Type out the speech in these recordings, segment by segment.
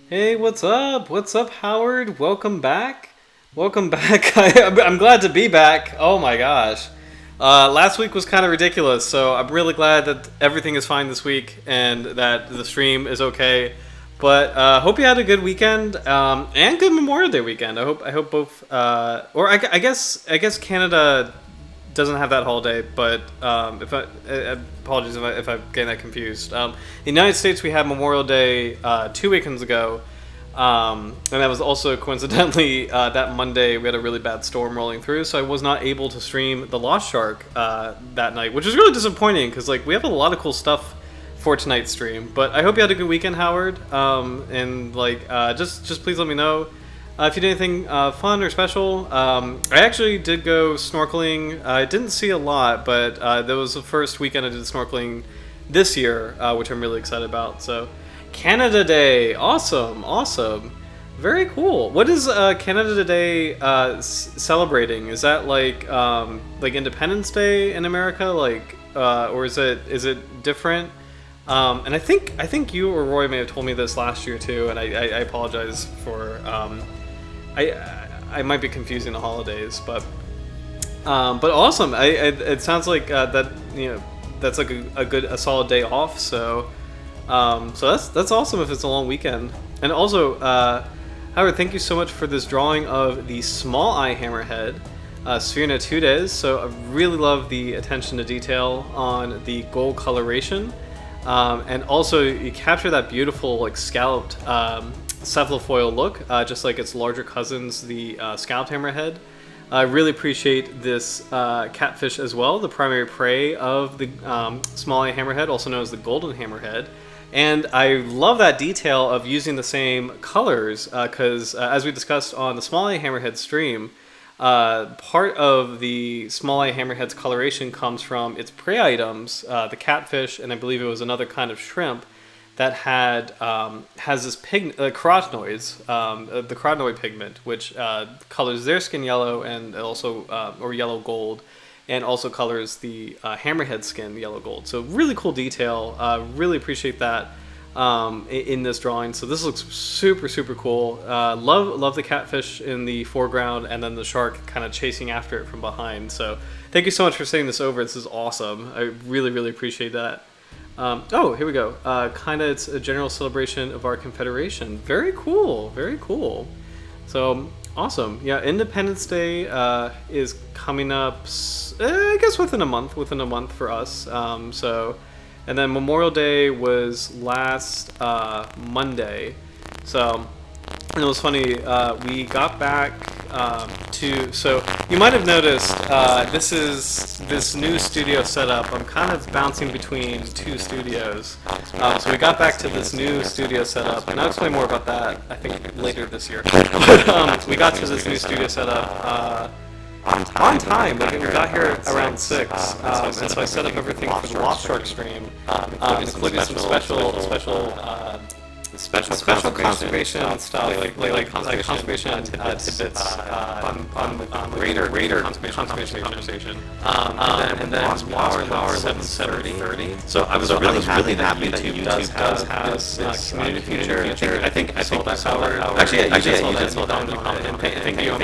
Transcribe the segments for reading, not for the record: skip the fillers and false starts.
Hey, what's up? What's up, Howard? Welcome back. Welcome back. I'm glad to be back. Oh my gosh. Last week was kind of ridiculous, so I'm really glad that everything is fine this week and that the stream is okay. But hope you had a good weekend and good Memorial Day weekend. I hope both. I guess Canada doesn't have that holiday, but if I apologies if I'm getting that confused. In the United States, we had Memorial Day 2 weekends ago, and that was also coincidentally that Monday we had a really bad storm rolling through, so I was not able to stream The Lost Shark that night, which was really disappointing because we have a lot of cool stuff for tonight's stream. But I hope you had a good weekend, Howard, and just please let me know. If you did anything fun or special. I actually did go snorkeling. I didn't see a lot, but that was the first weekend I did snorkeling this year, which I'm really excited about. So, Canada Day, awesome, very cool. What is Canada Day celebrating? Is that like Independence Day in America, or is it different? And I think you or Roy may have told me this last year too, and I apologize for. I might be confusing the holidays, but awesome. It sounds like that that's like a solid day off. So that's awesome if it's a long weekend. And also, Howard, thank you so much for this drawing of the small eye hammerhead, Sphyrina tudes. So I really love the attention to detail on the gold coloration, and also you capture that beautiful scalloped. Cephalofoil look, just like its larger cousins, the scalloped hammerhead. I really appreciate this catfish as well, the primary prey of the small eye hammerhead, also known as the golden hammerhead. And I love that detail of using the same colors because, as we discussed on the small eye hammerhead stream, part of the small eye hammerhead's coloration comes from its prey items, the catfish, and I believe it was another kind of shrimp that has this carotenoids, the carotenoid pigment, which colors their skin yellow and also or yellow gold, and also colors the hammerhead skin yellow gold. So really cool detail. Really appreciate that in this drawing. So this looks super cool. Love the catfish in the foreground and then the shark kind of chasing after it from behind. So thank you so much for sending this over. This is awesome. I really appreciate that. Here we go. It's a general celebration of our Confederation. Very cool. So, awesome. Yeah, Independence Day is coming up, I guess within a month for us. And then Memorial Day was last Monday. So, and it was funny, we got back so you might have noticed this new studio setup. I'm kind of bouncing between two studios. So we got back to this new studio setup, and I'll explain more about that, I think, later this year. But we got to this new studio setup on time. We got here around 6, and so I set up everything for the Lost Shark stream, including some special conservation stuff, like conservation tidbits on Raider conservation conversation. And then power 7:30. So I was really happy that YouTube does have this community feature. I think that's Howard. Actually, you saw that in the comment. And thank you. I'm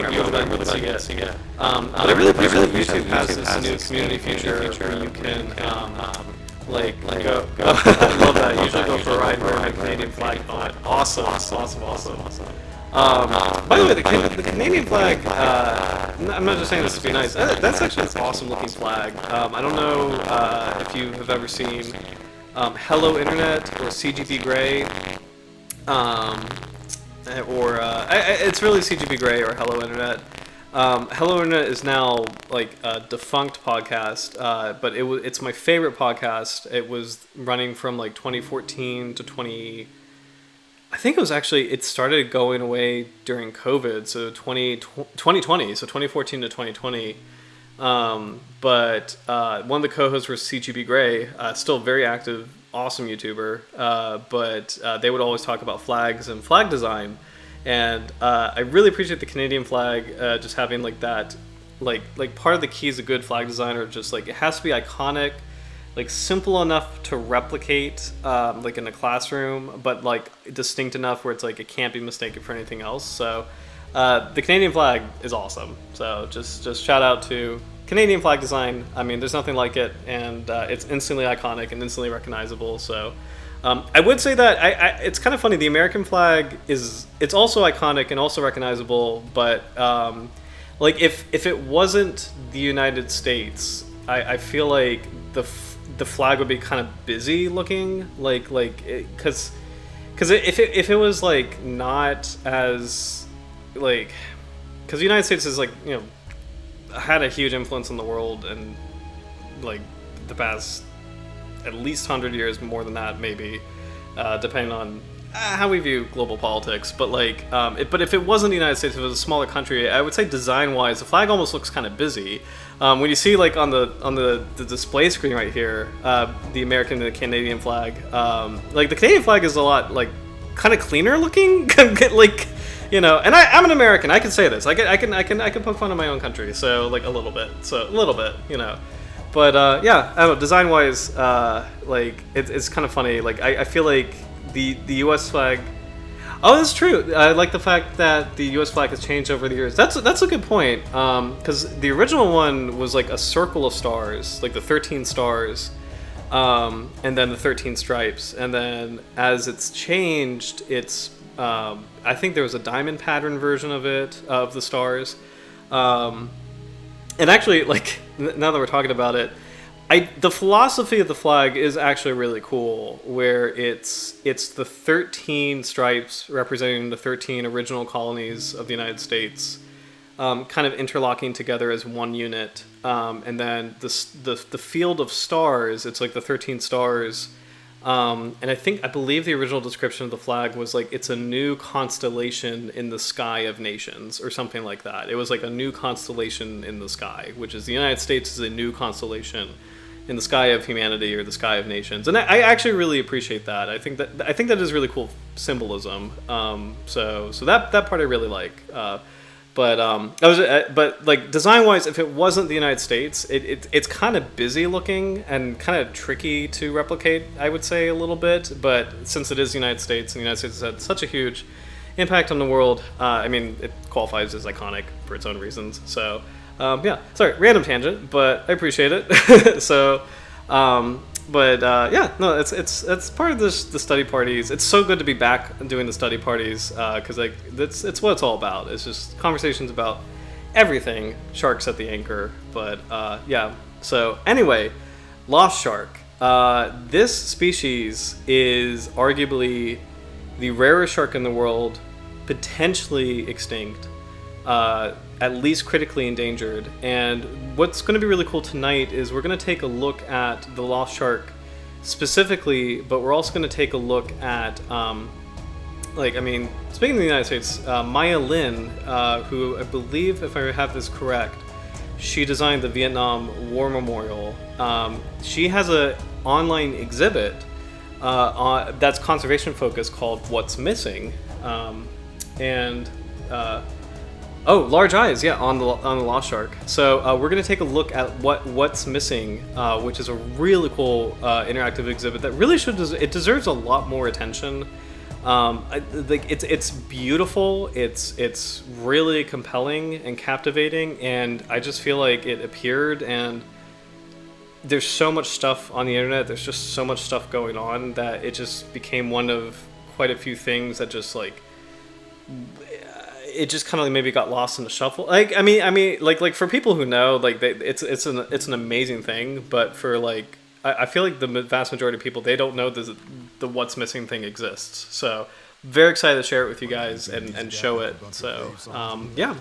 really seeing it. But I really appreciate YouTube has this new community feature where you can go. I love that. Usually go for a ride where I have a Canadian flag on it. Awesome. By the way, the Canadian flag, I'm not just saying this to be nice, that's actually an awesome looking flag. I don't know if you have ever seen Hello Internet or CGP Grey, it's really CGP Grey or Hello Internet. Hello Internet is now a defunct podcast, but it's my favorite podcast. It was running from 2014 to I think it started going away during COVID, so 2020, so 2014 to 2020. But one of the co-hosts was CGP Grey, still very active, awesome YouTuber, but they would always talk about flags and flag design. And I really appreciate the Canadian flag, just having that, part of the keys of good flag design are just it has to be iconic, like simple enough to replicate like in a classroom, but like distinct enough where it's like it can't be mistaken for anything else. So the Canadian flag is awesome. So just shout out to Canadian flag design. I mean, there's nothing like it, and it's instantly iconic and instantly recognizable. So I would say that it's kind of funny. The American flag it's also iconic and also recognizable, but like if it wasn't the United States, I feel like the flag would be kind of busy looking, because if it was like not as like, because the United States is like, you know, had a huge influence on the world and like the past at least 100 years, more than that maybe, depending on how we view global politics. But like but if it wasn't the United States, if it was a smaller country, I would say design wise the flag almost looks kind of busy. When you see like on the display screen right here, the American and the Canadian flag, like the Canadian flag is a lot like kind of cleaner looking. Like, you know, and I'm an American, I can say this, I can poke fun at my own country, so like a little bit, you know. But yeah, I don't know, design wise, like it's kind of funny. Like I feel like the U.S. flag. Oh, that's true. I like the fact that the U.S. flag has changed over the years. That's a good point. Because the original one was like a circle of stars, like the 13 stars, and then the 13 stripes. And then as it's changed, it's I think there was a diamond pattern version of it, of the stars. And actually, like now that we're talking about it, the philosophy of the flag is actually really cool, where it's the 13 stripes representing the 13 original colonies of the United States, kind of interlocking together as one unit, and then the field of stars. It's like the 13 stars, and I believe the original description of the flag was like it's a new constellation in the sky of nations, or something like that. It was like a new constellation in the sky, which is the United States is a new constellation in the sky of humanity, or the sky of nations. And I actually really appreciate that. I think that is really cool symbolism. So that part I really like. But like design wise, if it wasn't the United States, it's kind of busy looking and kind of tricky to replicate, I would say, a little bit. But since it is the United States, and the United States has had such a huge impact on the world, I mean, it qualifies as iconic for its own reasons. So yeah, sorry, random tangent, but I appreciate it. So, yeah, no, it's part of the study parties. It's so good to be back doing the study parties, because like it's what it's all about. It's just conversations about everything. Sharks at the anchor, but yeah. So anyway, lost shark. This species is arguably the rarest shark in the world, potentially extinct. At least critically endangered. And what's going to be really cool tonight is we're going to take a look at the lost shark specifically, but we're also going to take a look at, like, I mean, speaking of the United States, Maya Lin, who I believe, if I have this correct, she designed the Vietnam War Memorial. She has an online exhibit that's conservation focused called What's Missing. Oh, large eyes, yeah, on the lost shark. So we're going to take a look at what's missing, which is a really cool interactive exhibit that really it deserves a lot more attention. Like it's beautiful, it's really compelling and captivating, and I just feel like it appeared, and there's so much stuff on the internet. There's just so much stuff going on that it just became one of quite a few things that just like. It just kind of maybe got lost in the shuffle. Like I mean, like for people who know, like it's an amazing thing. But for like, I feel like the vast majority of people, they don't know the what's missing thing exists. So very excited to share it with you guys and show it. So yeah.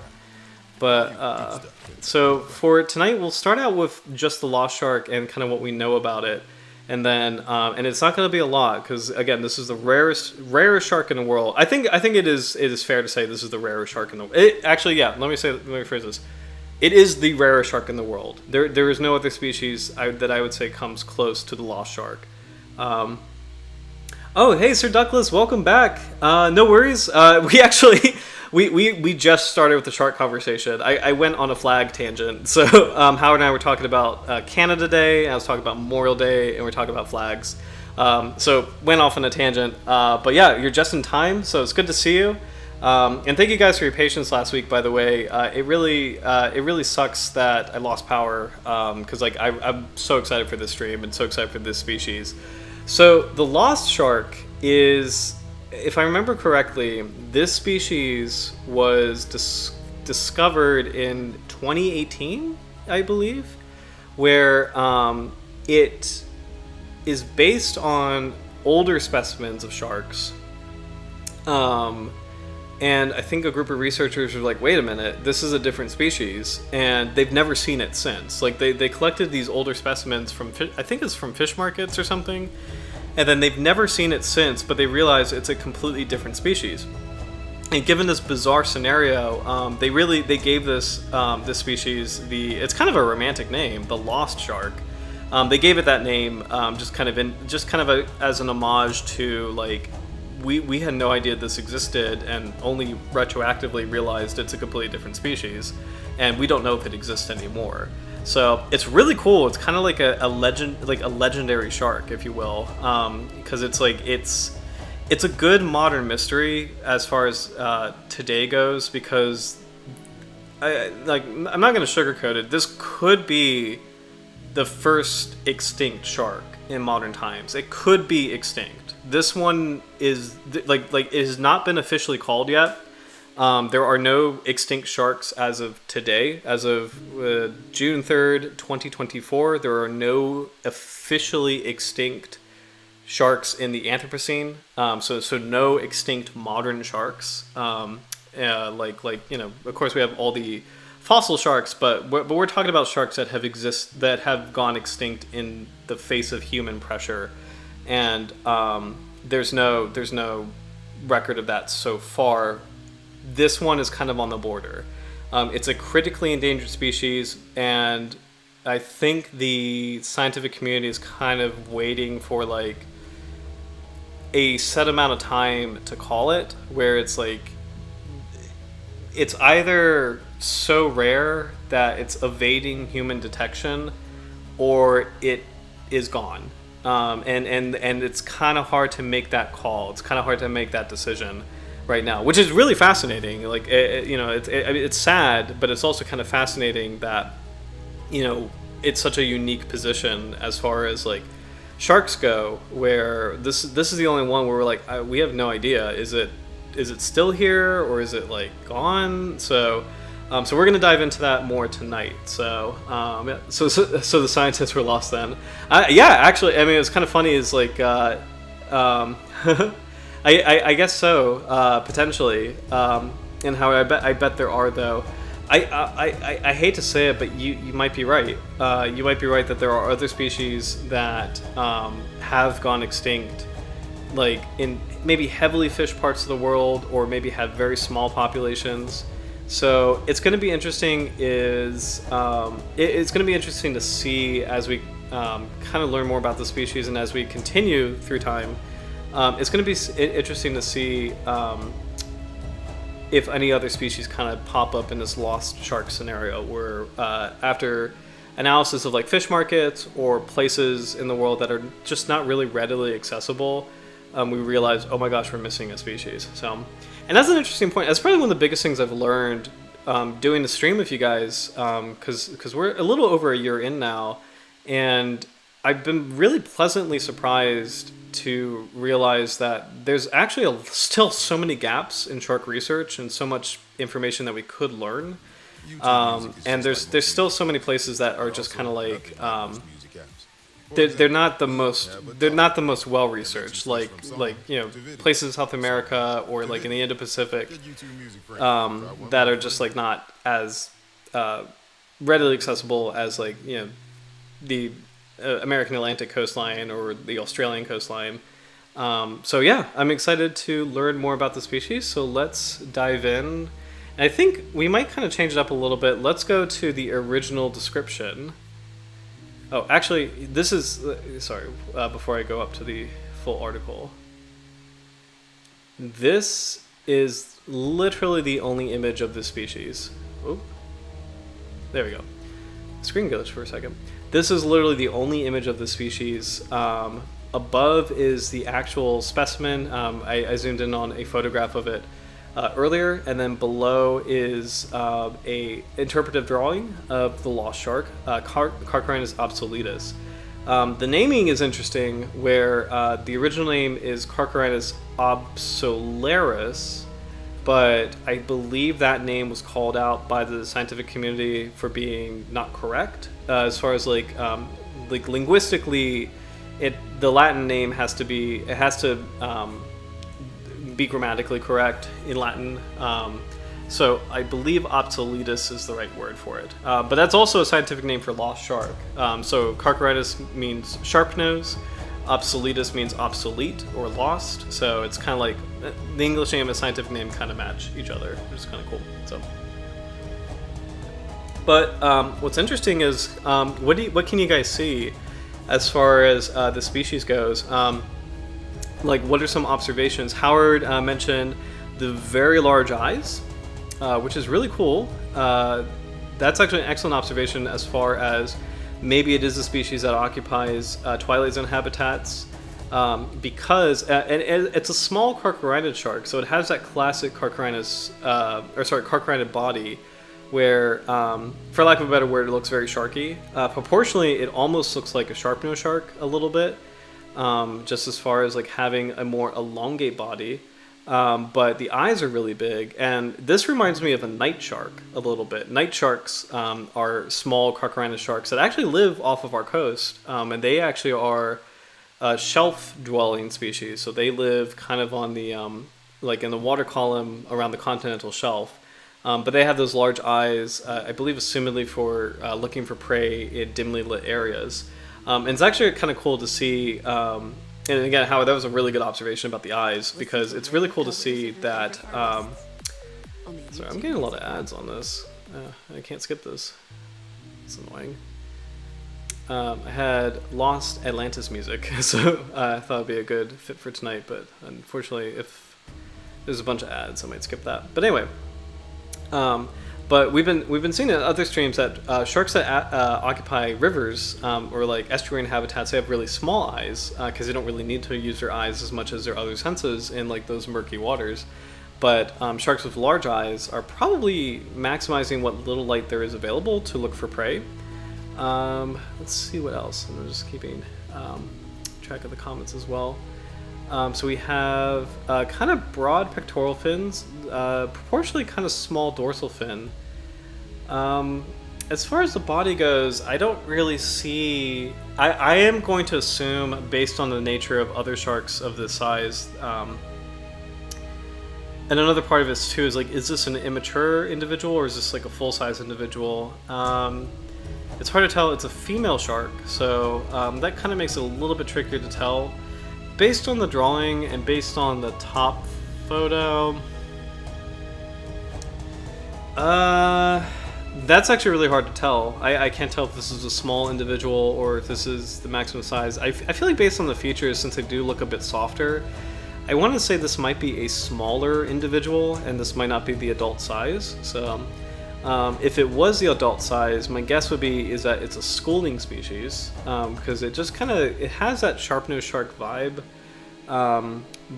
But so for tonight, we'll start out with just the lost shark and kind of what we know about it. And then, and it's not going to be a lot because again, this is the rarest shark in the world. I think it is fair to say this is the rarest shark in the world. Actually, yeah. Let me rephrase this. It is the rarest shark in the world. There is no other species that I would say comes close to the lost shark. Oh, hey, Sir Douglas, welcome back. No worries. we just started with the shark conversation. I went on a flag tangent. So Howard and I were talking about Canada Day. I was talking about Memorial Day, and we're talking about flags. So went off on a tangent. But yeah, you're just in time. So it's good to see you. And thank you guys for your patience last week. By the way, it really sucks that I lost power because like I'm so excited for this stream and so excited for this species. So the lost shark is, if I remember correctly, this species was discovered in 2018, I believe, where it is based on older specimens of sharks. And I think a group of researchers were like, wait a minute, this is a different species. And they've never seen it since. Like, they collected these older specimens from, I think it's from fish markets or something. And then they've never seen it since, but they realize it's a completely different species. And given this bizarre scenario, they gave this species it's kind of a romantic name, the lost shark. They gave it that name just kind of as an homage to, like, we had no idea this existed and only retroactively realized it's a completely different species, and we don't know if it exists anymore. So it's really cool. It's kind of like a legendary shark, if you will, because it's a good modern mystery as far as today goes, because I'm not going to sugarcoat it. This could be the first extinct shark in modern times. It could be extinct. This one is it has not been officially called yet. There are no extinct sharks as of today. As of June 3rd, 2024, there are no officially extinct sharks in the Anthropocene. So no extinct modern sharks. Of course we have all the fossil sharks, but we're talking about sharks that have gone extinct in the face of human pressure. And there's no record of that so far. This one is kind of on the border. It's a critically endangered species, and I think the scientific community is kind of waiting for like a set amount of time to call it, where it's like it's either so rare that it's evading human detection, or it is gone. And it's kind of hard to make that call. It's kind of hard to make that decision right now, which is really fascinating. Like, it's sad, but it's also kind of fascinating that, it's such a unique position as far as like sharks go, where this is the only one where we're like, we have no idea. Is it still here, or is it like gone? So we're going to dive into that more tonight. So so the scientists were lost then. Actually, I mean, it was kind of funny. Is like, I guess so, potentially. And how I bet there are, though. I hate to say it, but you might be right. You might be right that there are other species that have gone extinct, like in maybe heavily fished parts of the world, or maybe have very small populations. So it's going to be interesting. It's going to be interesting to see as we kind of learn more about the species, and as we continue through time. It's going to be interesting to see if any other species kind of pop up in this lost shark scenario, where after analysis of like fish markets or places in the world that are just not really readily accessible, we realize, oh my gosh, we're missing a species. So. And that's an interesting point. That's probably one of the biggest things I've learned doing the stream with you guys, because we're a little over a year in now, and I've been really pleasantly surprised to realize that there's actually still so many gaps in shark research and so much information that we could learn. And there's still so many places that are just kind of like they're not the most well researched, like places in South America or like in the Indo-Pacific that are just like not as readily accessible as like the American Atlantic coastline or the Australian coastline. So yeah, I'm excited to learn more about the species. So let's dive in. And I think we might kind of change it up a little bit. Let's go to the original description. Oh, actually, this is... before I go up to the full article. This is literally the only image of this species. Oh, there we go. Screen glitch for a second. This is literally the only image of the species. Above is the actual specimen. I zoomed in on a photograph of it earlier, and then below is a interpretive drawing of the lost shark, Carcharhinus obsoletus. The naming is interesting, where the original name is Carcharhinus obsoletus, but I believe that name was called out by the scientific community for being not correct. As far as like linguistically, the Latin name has to be grammatically correct in Latin. So I believe obsoletus is the right word for it. But that's also a scientific name for lost shark. So Carcharhinus means sharp nose. Obsoletus means obsolete or lost. So it's kind of like the English name and scientific name kind of match each other, which is kind of cool. So, but what's interesting is what can you guys see as far as the species goes? Like, what are some observations? Howard mentioned the very large eyes, which is really cool. That's actually an excellent observation as far as maybe it is a species that occupies twilight zone habitats, because and it's a small carcharinid shark, so it has that classic carcharinid body, where, for lack of a better word, it looks very sharky. Proportionally, it almost looks like a sharp-nosed shark a little bit, just as far as like having a more elongate body. But the eyes are really big, and this reminds me of a night shark a little bit. Night sharks are small Carcharhinus sharks that actually live off of our coast, and they actually are shelf-dwelling species. So they live kind of on the like in the water column around the continental shelf. But they have those large eyes, I believe, assumedly for looking for prey in dimly lit areas. And it's actually kind of cool to see. And again, Howard, that was a really good observation about the eyes, because it's really cool to see that. Sorry, I'm getting a lot of ads on this. I can't skip this. It's annoying. I had Lost Atlantis music, so I thought it'd be a good fit for tonight. But unfortunately, if there's a bunch of ads, I might skip that. But anyway. But we've been seeing in other streams that sharks that occupy rivers or like estuarine habitats, they have really small eyes because they don't really need to use their eyes as much as their other senses in like those murky waters. But sharks with large eyes are probably maximizing what little light there is available to look for prey. Let's see what else. I'm just keeping track of the comments as well. So we have kind of broad pectoral fins, proportionally kind of small dorsal fin. As far as the body goes, I don't really see... I am going to assume, based on the nature of other sharks of this size, and another part of this too is like, is this an immature individual or is this like a full-size individual? It's hard to tell. It's a female shark, so that kind of makes it a little bit trickier to tell. Based on the drawing and based on the top photo, that's actually really hard to tell. I can't tell if this is a small individual or if this is the maximum size. I feel like based on the features, since they do look a bit softer, I want to say this might be a smaller individual and this might not be the adult size. So if it was the adult size, my guess would be is that it's a schooling species, because it just it has that sharp-nosed shark vibe,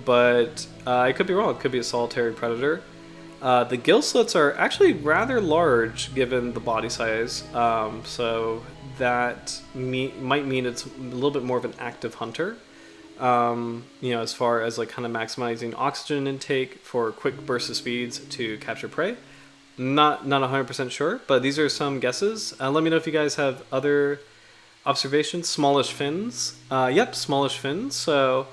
but I could be wrong. It could be a solitary predator. The gill slits are actually rather large given the body size, so that might mean it's a little bit more of an active hunter, as far as like kind of maximizing oxygen intake for quick bursts of speeds to capture prey. Not 100% sure, but these are some guesses. Let me know if you guys have other observations. Smallish fins. Yep, smallish fins. So,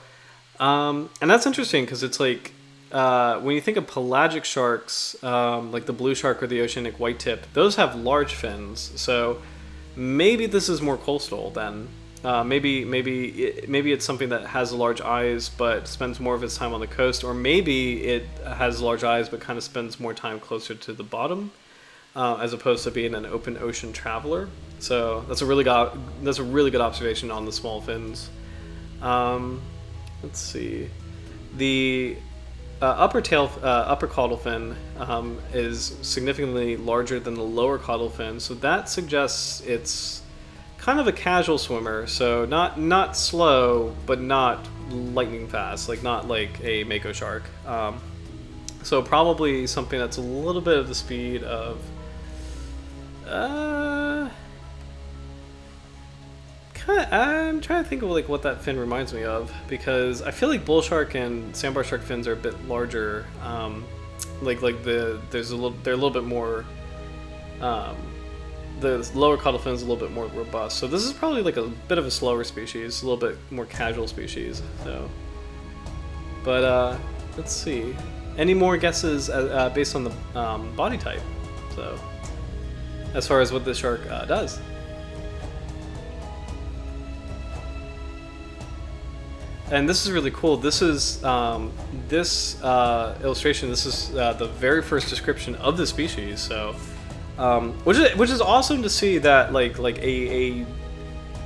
and that's interesting because it's like, when you think of pelagic sharks, like the blue shark or the oceanic white tip, those have large fins. So maybe this is more coastal then. Maybe it's something that has large eyes but spends more of its time on the coast, or maybe it has large eyes but kind of spends more time closer to the bottom, as opposed to being an open ocean traveler. So that's a really good observation on the small fins. Let's see. upper caudal fin is significantly larger than the lower caudal fin, so that suggests it's kind of a casual swimmer. So not slow, but not lightning fast, like not like a mako shark. So probably something that's a little bit of the speed of. I'm trying to think of like what that fin reminds me of, because I feel like bull shark and sandbar shark fins are a bit larger. They're a little bit more. The lower caudal fin is a little bit more robust. So this is probably like a bit of a slower species, a little bit more casual species. So, but let's see. Any more guesses based on the body type? So, as far as what this shark does. And this is really cool. This is this illustration. This is the very first description of the species. So, which is awesome to see that like a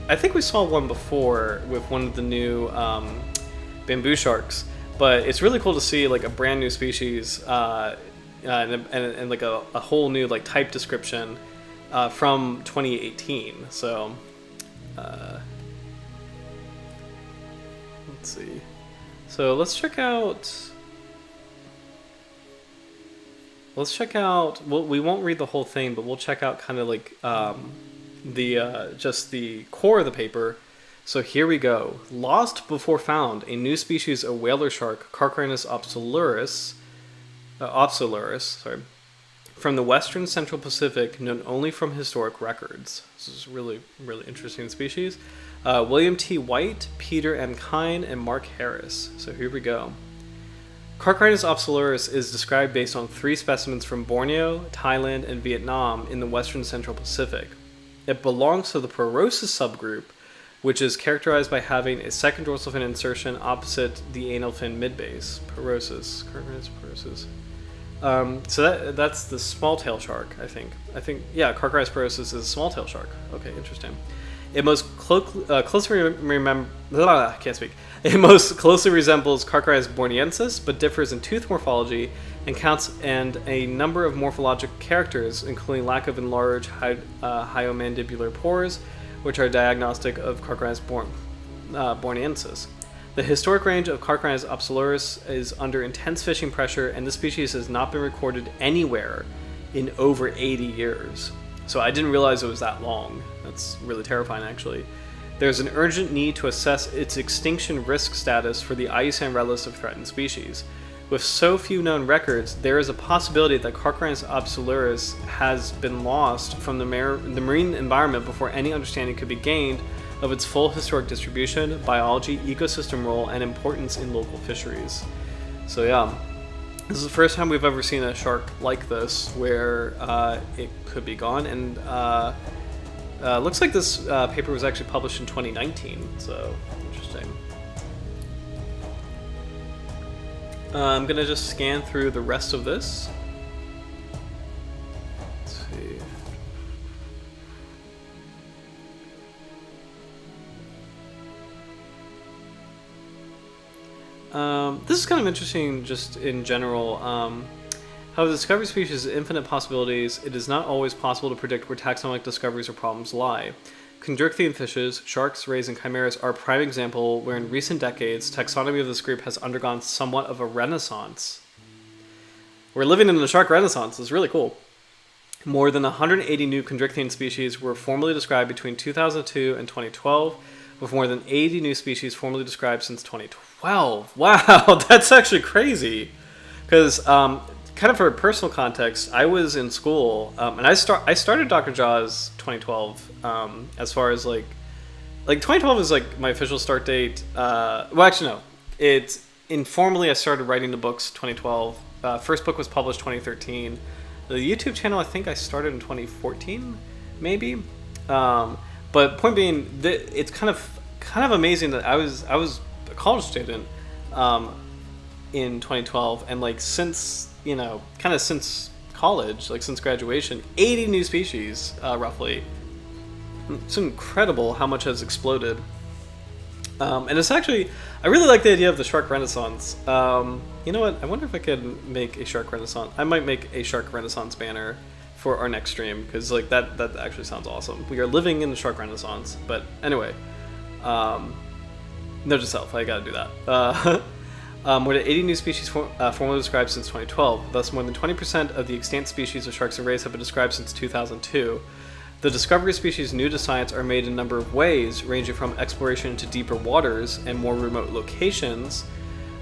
I think we saw one before with one of the new bamboo sharks, but it's really cool to see like a brand new species and like a whole new like type description from 2018. So. Let's see. So let's check out. Well, we won't read the whole thing, but we'll check out kind of like just the core of the paper. So here we go. Lost before found, a new species of whaler shark, Carcharhinus obsoletus, from the western central Pacific, known only from historic records. This is really, really interesting species. William T. White, Peter M. Kine, and Mark Harris. So here we go. Carcharhinus obsoletus is described based on 3 specimens from Borneo, Thailand, and Vietnam in the western central Pacific. It belongs to the porosus subgroup, which is characterized by having a second dorsal fin insertion opposite the anal fin midbase. Porosus. Carcharhinus porosus. So that's the small tail shark, I think. Yeah, Carcharhinus porosus is a small tail shark. Okay, interesting. It most closely resembles Carcharhinus borneensis, but differs in tooth morphology and a number of morphologic characters, including lack of enlarged hyomandibular pores, which are diagnostic of Carcharhinus borneensis. The historic range of Carcharhinus obsoletus is under intense fishing pressure, and this species has not been recorded anywhere in over 80 years. So I didn't realize it was that long. That's really terrifying, actually. There's an urgent need to assess its extinction risk status for the IUCN Red List of Threatened Species. With so few known records, there is a possibility that Carcharhinus obsoletus has been lost from the marine environment before any understanding could be gained of its full historic distribution, biology, ecosystem role, and importance in local fisheries. So yeah. This is the first time we've ever seen a shark like this, where it could be gone, and looks like this paper was actually published in 2019, so interesting. I'm going to just scan through the rest of this. Let's see. This is kind of interesting just in general. How the discovery species has infinite possibilities, it is not always possible to predict where taxonomic discoveries or problems lie. Chondrichthyan fishes, sharks, rays, and chimeras are a prime example where in recent decades, taxonomy of this group has undergone somewhat of a renaissance. We're living in the shark renaissance. It's really cool. More than 180 new chondrichthyan species were formally described between 2002 and 2012, with more than 80 new species formally described since 2012. Wow, that's actually crazy. Because, kind of for a personal context, I was in school, and I started Dr. Jaws 2012, as far as, like 2012 is, like, my official start date. Well, actually, no. It's, informally, I started writing the books 2012. First book was published 2013. The YouTube channel, I think I started in 2014, maybe. But point being, it's kind of amazing that I was a college student in 2012, and like since since college, like since graduation, 80 new species roughly. It's incredible how much has exploded. And it's actually, I really like the idea of the shark renaissance. You know what? I wonder if I could make a shark renaissance. I might make a shark renaissance banner for our next stream, because like that actually sounds awesome. We are living in the shark renaissance. But anyway, note to self, I gotta do that. More than 80 new species formally described since 2012. Thus, more than 20% of the extant species of sharks and rays have been described since 2002. The discovery of species new to science are made in a number of ways, ranging from exploration into deeper waters and more remote locations,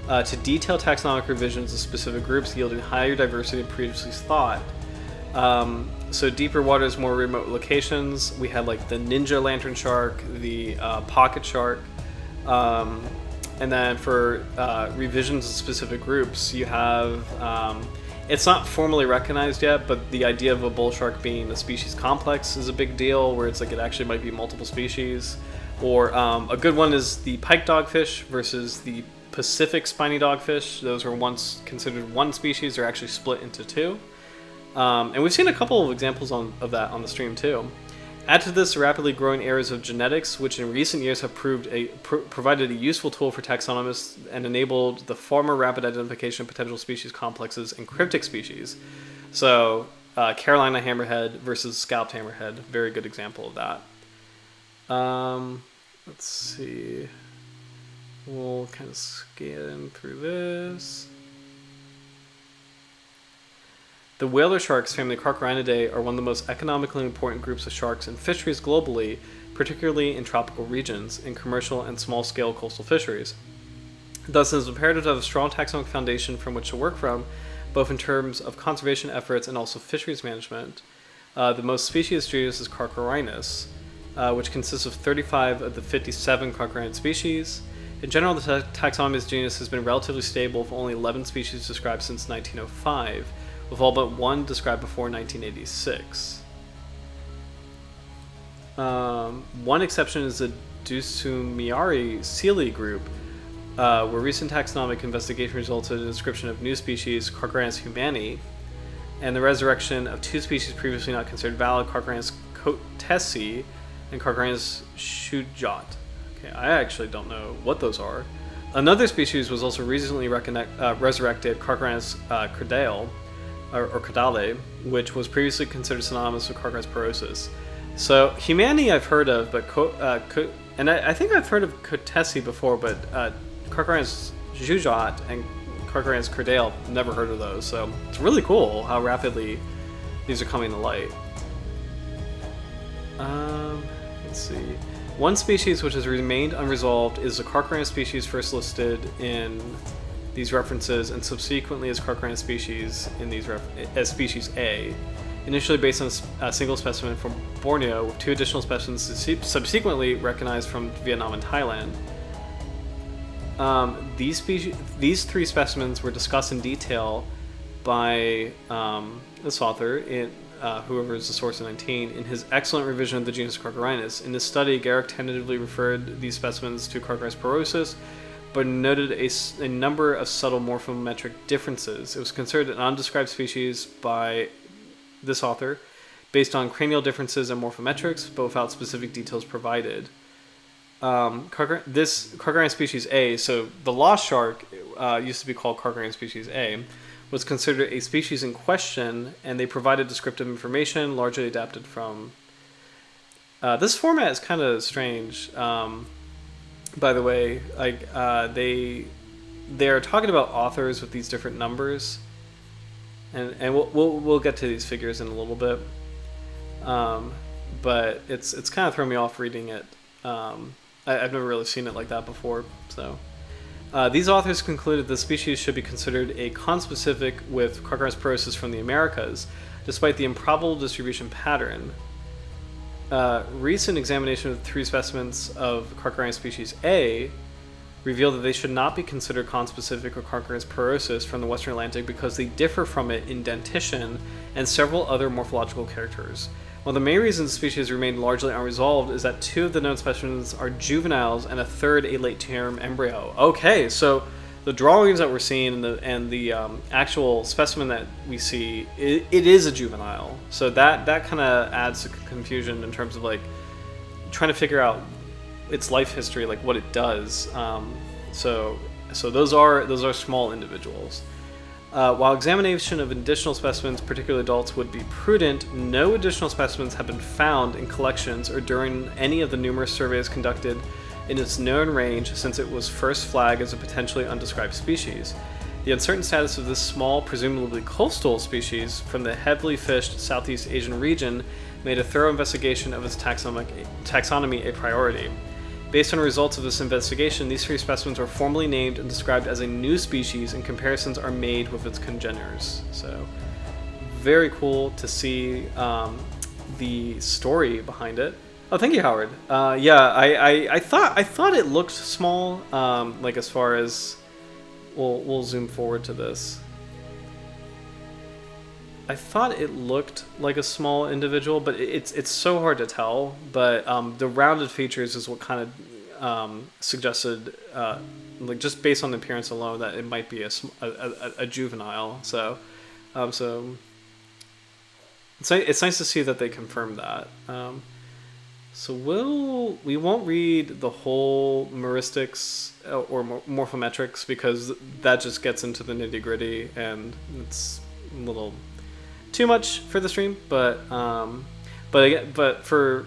to detailed taxonomic revisions of specific groups yielding higher diversity than previously thought. So deeper waters, more remote locations. We had like the ninja lantern shark, the pocket shark, and then for revisions of specific groups, you have, it's not formally recognized yet, but the idea of a bull shark being a species complex is a big deal, where it's like it actually might be multiple species. Or a good one is the pike dogfish versus the Pacific spiny dogfish. Those were once considered one species, they're actually split into two. And we've seen a couple of examples of that on the stream too. Add to this rapidly growing areas of genetics, which in recent years have provided a useful tool for taxonomists and enabled the far more rapid identification of potential species complexes and cryptic species. So, Carolina hammerhead versus scalped hammerhead, very good example of that. Let's see. We'll kind of scan through this. The whaler sharks, family Carcharhinidae, are one of the most economically important groups of sharks in fisheries globally, particularly in tropical regions, in commercial and small-scale coastal fisheries. Thus, it is imperative to have a strong taxonomic foundation from which to work from, both in terms of conservation efforts and also fisheries management. The most specious genus is Carcharhinus, which consists of 35 of the 57 Carcharhinid species. In general, the taxonomy of this genus has been relatively stable, with only 11 species described since 1905. With all but one described before 1986. One exception is the Dussumiari Sealy group, where recent taxonomic investigation resulted in the description of new species, Carcharhinus humani, and the resurrection of two species previously not considered valid, Carcharhinus cotesi and Carcharhinus shujat. Okay, I actually don't know what those are. Another species was also recently resurrected, Carcharhinus cordale, or Caudale, which was previously considered synonymous with Carcharhinus porosus. So humani I've heard of, but and I think I've heard of cotesi before, but Carcharhinus jujat and Carcharhinus cordale, never heard of those. So it's really cool how rapidly these are coming to light. Let's see. One species which has remained unresolved is the Carcharhinus species first listed in these references and subsequently as Carcharhinus species in these as species A, initially based on a single specimen from Borneo, with two additional specimens subsequently recognized from Vietnam and Thailand. These three specimens were discussed in detail by this author, whoever is the source of 19, in his excellent revision of the genus Carcharhinus. In this study, Garrick tentatively referred these specimens to Carcharhinus porosus, but noted a number of subtle morphometric differences. It was considered an undescribed species by this author, based on cranial differences and morphometrics, but without specific details provided. This Carcharhinus species A, so the lost shark used to be called Carcharhinus species A, was considered a species in question, and they provided descriptive information largely adapted from... this format is kind of strange. By the way, like they're talking about authors with these different numbers, and we'll get to these figures in a little bit. But it's kind of thrown me off reading it. I've never really seen it like that before. So these authors concluded the species should be considered a conspecific with Carcharhinus porosus from the Americas, despite the improbable distribution pattern. Recent examination of 3 specimens of Carcharhinus species A revealed that they should not be considered conspecific or Carcharhinus porosus from the Western Atlantic because they differ from it in dentition and several other morphological characters. One of the main reasons the species remained largely unresolved is that 2 of the known specimens are juveniles and a third a late-term embryo. Okay, so the drawings that we're seeing and the actual specimen that we see, it is a juvenile. So that kind of adds to confusion in terms of like trying to figure out its life history, like what it does. So those are small individuals. While examination of additional specimens, particularly adults, would be prudent, no additional specimens have been found in collections or during any of the numerous surveys conducted in its known range since it was first flagged as a potentially undescribed species. The uncertain status of this small, presumably coastal species from the heavily fished Southeast Asian region made a thorough investigation of its taxonomy a priority. Based on the results of this investigation, these 3 specimens were formally named and described as a new species, and comparisons are made with its congeners. So, very cool to see the story behind it. Oh, thank you, Howard. Yeah, I thought it looked small. Like as far as we'll zoom forward to this. I thought it looked like a small individual, but it's so hard to tell. But the rounded features is what kind of suggested, like just based on the appearance alone, that it might be a juvenile. So it's nice to see that they confirmed that. So we won't read the whole meuristics or morphometrics because that just gets into the nitty gritty and it's a little too much for the stream. But for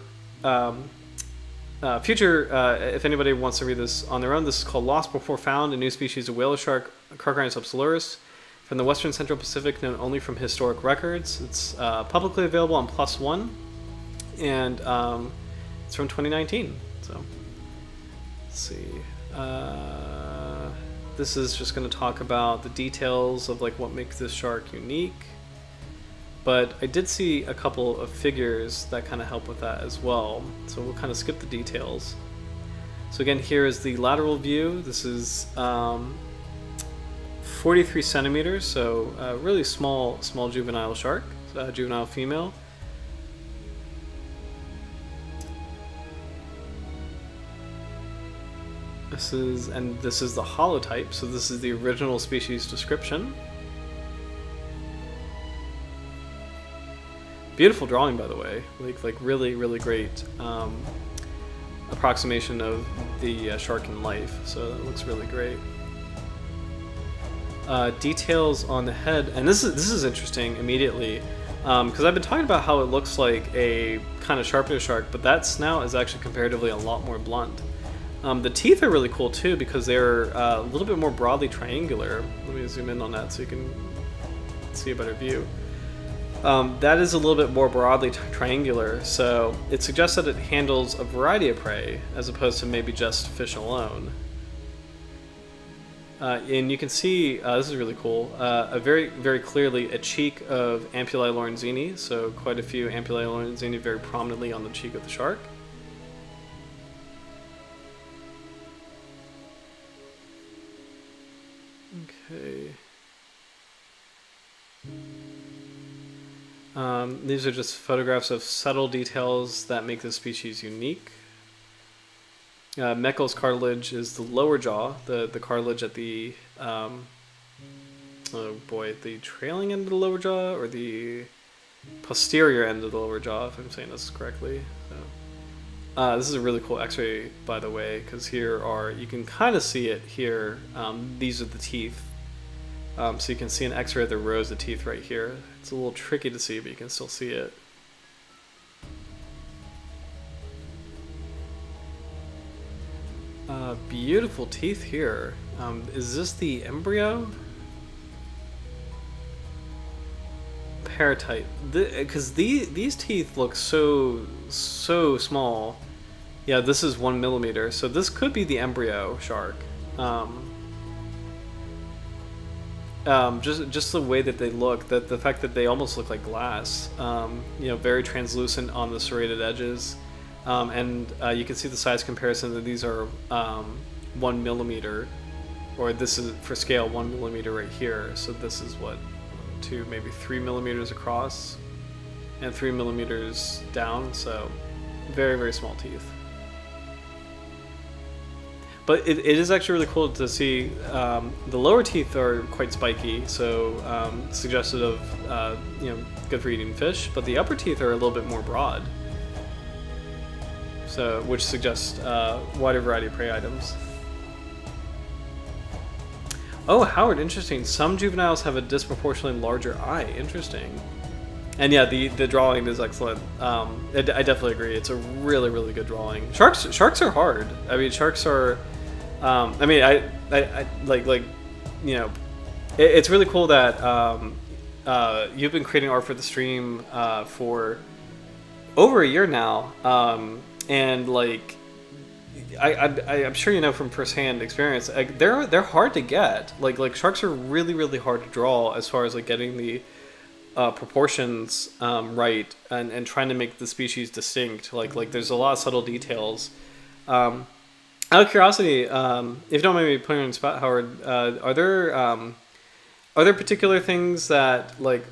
future, if anybody wants to read this on their own, this is called "Lost Before Found: A New Species of Whaler Shark, Carcharhinus obsoletus, from the Western Central Pacific, known only from historic records." It's publicly available on PLOS ONE, and it's from 2019. So let's see. This is just going to talk about the details of like what makes this shark unique. But I did see a couple of figures that kind of help with that as well. So we'll kind of skip the details. So again, here is the lateral view. This is 43 centimeters, so a really small juvenile shark, juvenile female. This is the holotype, so this is the original species description. Beautiful drawing, by the way. Like really great approximation of the shark in life. So that looks really great. Details on the head, and this is interesting immediately, because I've been talking about how it looks like a kind of sharp-nosed shark, but that snout is actually comparatively a lot more blunt. The teeth are really cool too because they're a little bit more broadly triangular. Let me zoom in on that so you can see a better view. That is a little bit more broadly triangular, so it suggests that it handles a variety of prey as opposed to maybe just fish alone. And you can see, this is really cool, very clearly a cheek of Ampullae lorenzini, so quite a few Ampullae lorenzini very prominently on the cheek of the shark. Okay. These are just photographs of subtle details that make this species unique. Meckel's cartilage is the lower jaw, the cartilage at the, the trailing end of the lower jaw, or the posterior end of the lower jaw, if I'm saying this correctly. So, this is a really cool x-ray, by the way, because you can kind of see it here. These are the teeth. So you can see an x-ray of the rows of teeth right here. It's a little tricky to see, but you can still see it. Beautiful teeth here. Is this the embryo? Paratite. Because these teeth look so small. Yeah, this is 1 millimeter, so this could be the embryo shark. Just the way that they look, the fact that they almost look like glass, very translucent on the serrated edges, and you can see the size comparison that these are 1 millimeter, or this is for scale 1 millimeter right here. So this is what, 2, maybe 3 millimeters across, and 3 millimeters down. So very small teeth. But it is actually really cool to see. The lower teeth are quite spiky, so suggestive of good for eating fish. But the upper teeth are a little bit more broad. so which suggests wider variety of prey items. Oh, Howard, interesting. Some juveniles have a disproportionately larger eye. Interesting. And yeah, the drawing is excellent. I definitely agree. It's a really, really good drawing. Sharks are hard. I mean, sharks are. I mean, I like you know, it's really cool that you've been creating art for the stream for over a year now, and like. I'm sure you know from firsthand experience, like, they're hard to get. Like sharks are really, really hard to draw as far as like getting the proportions right and trying to make the species distinct. Like there's a lot of subtle details. Out of curiosity, if you don't mind me putting you on the spot, Howard, are there particular things that like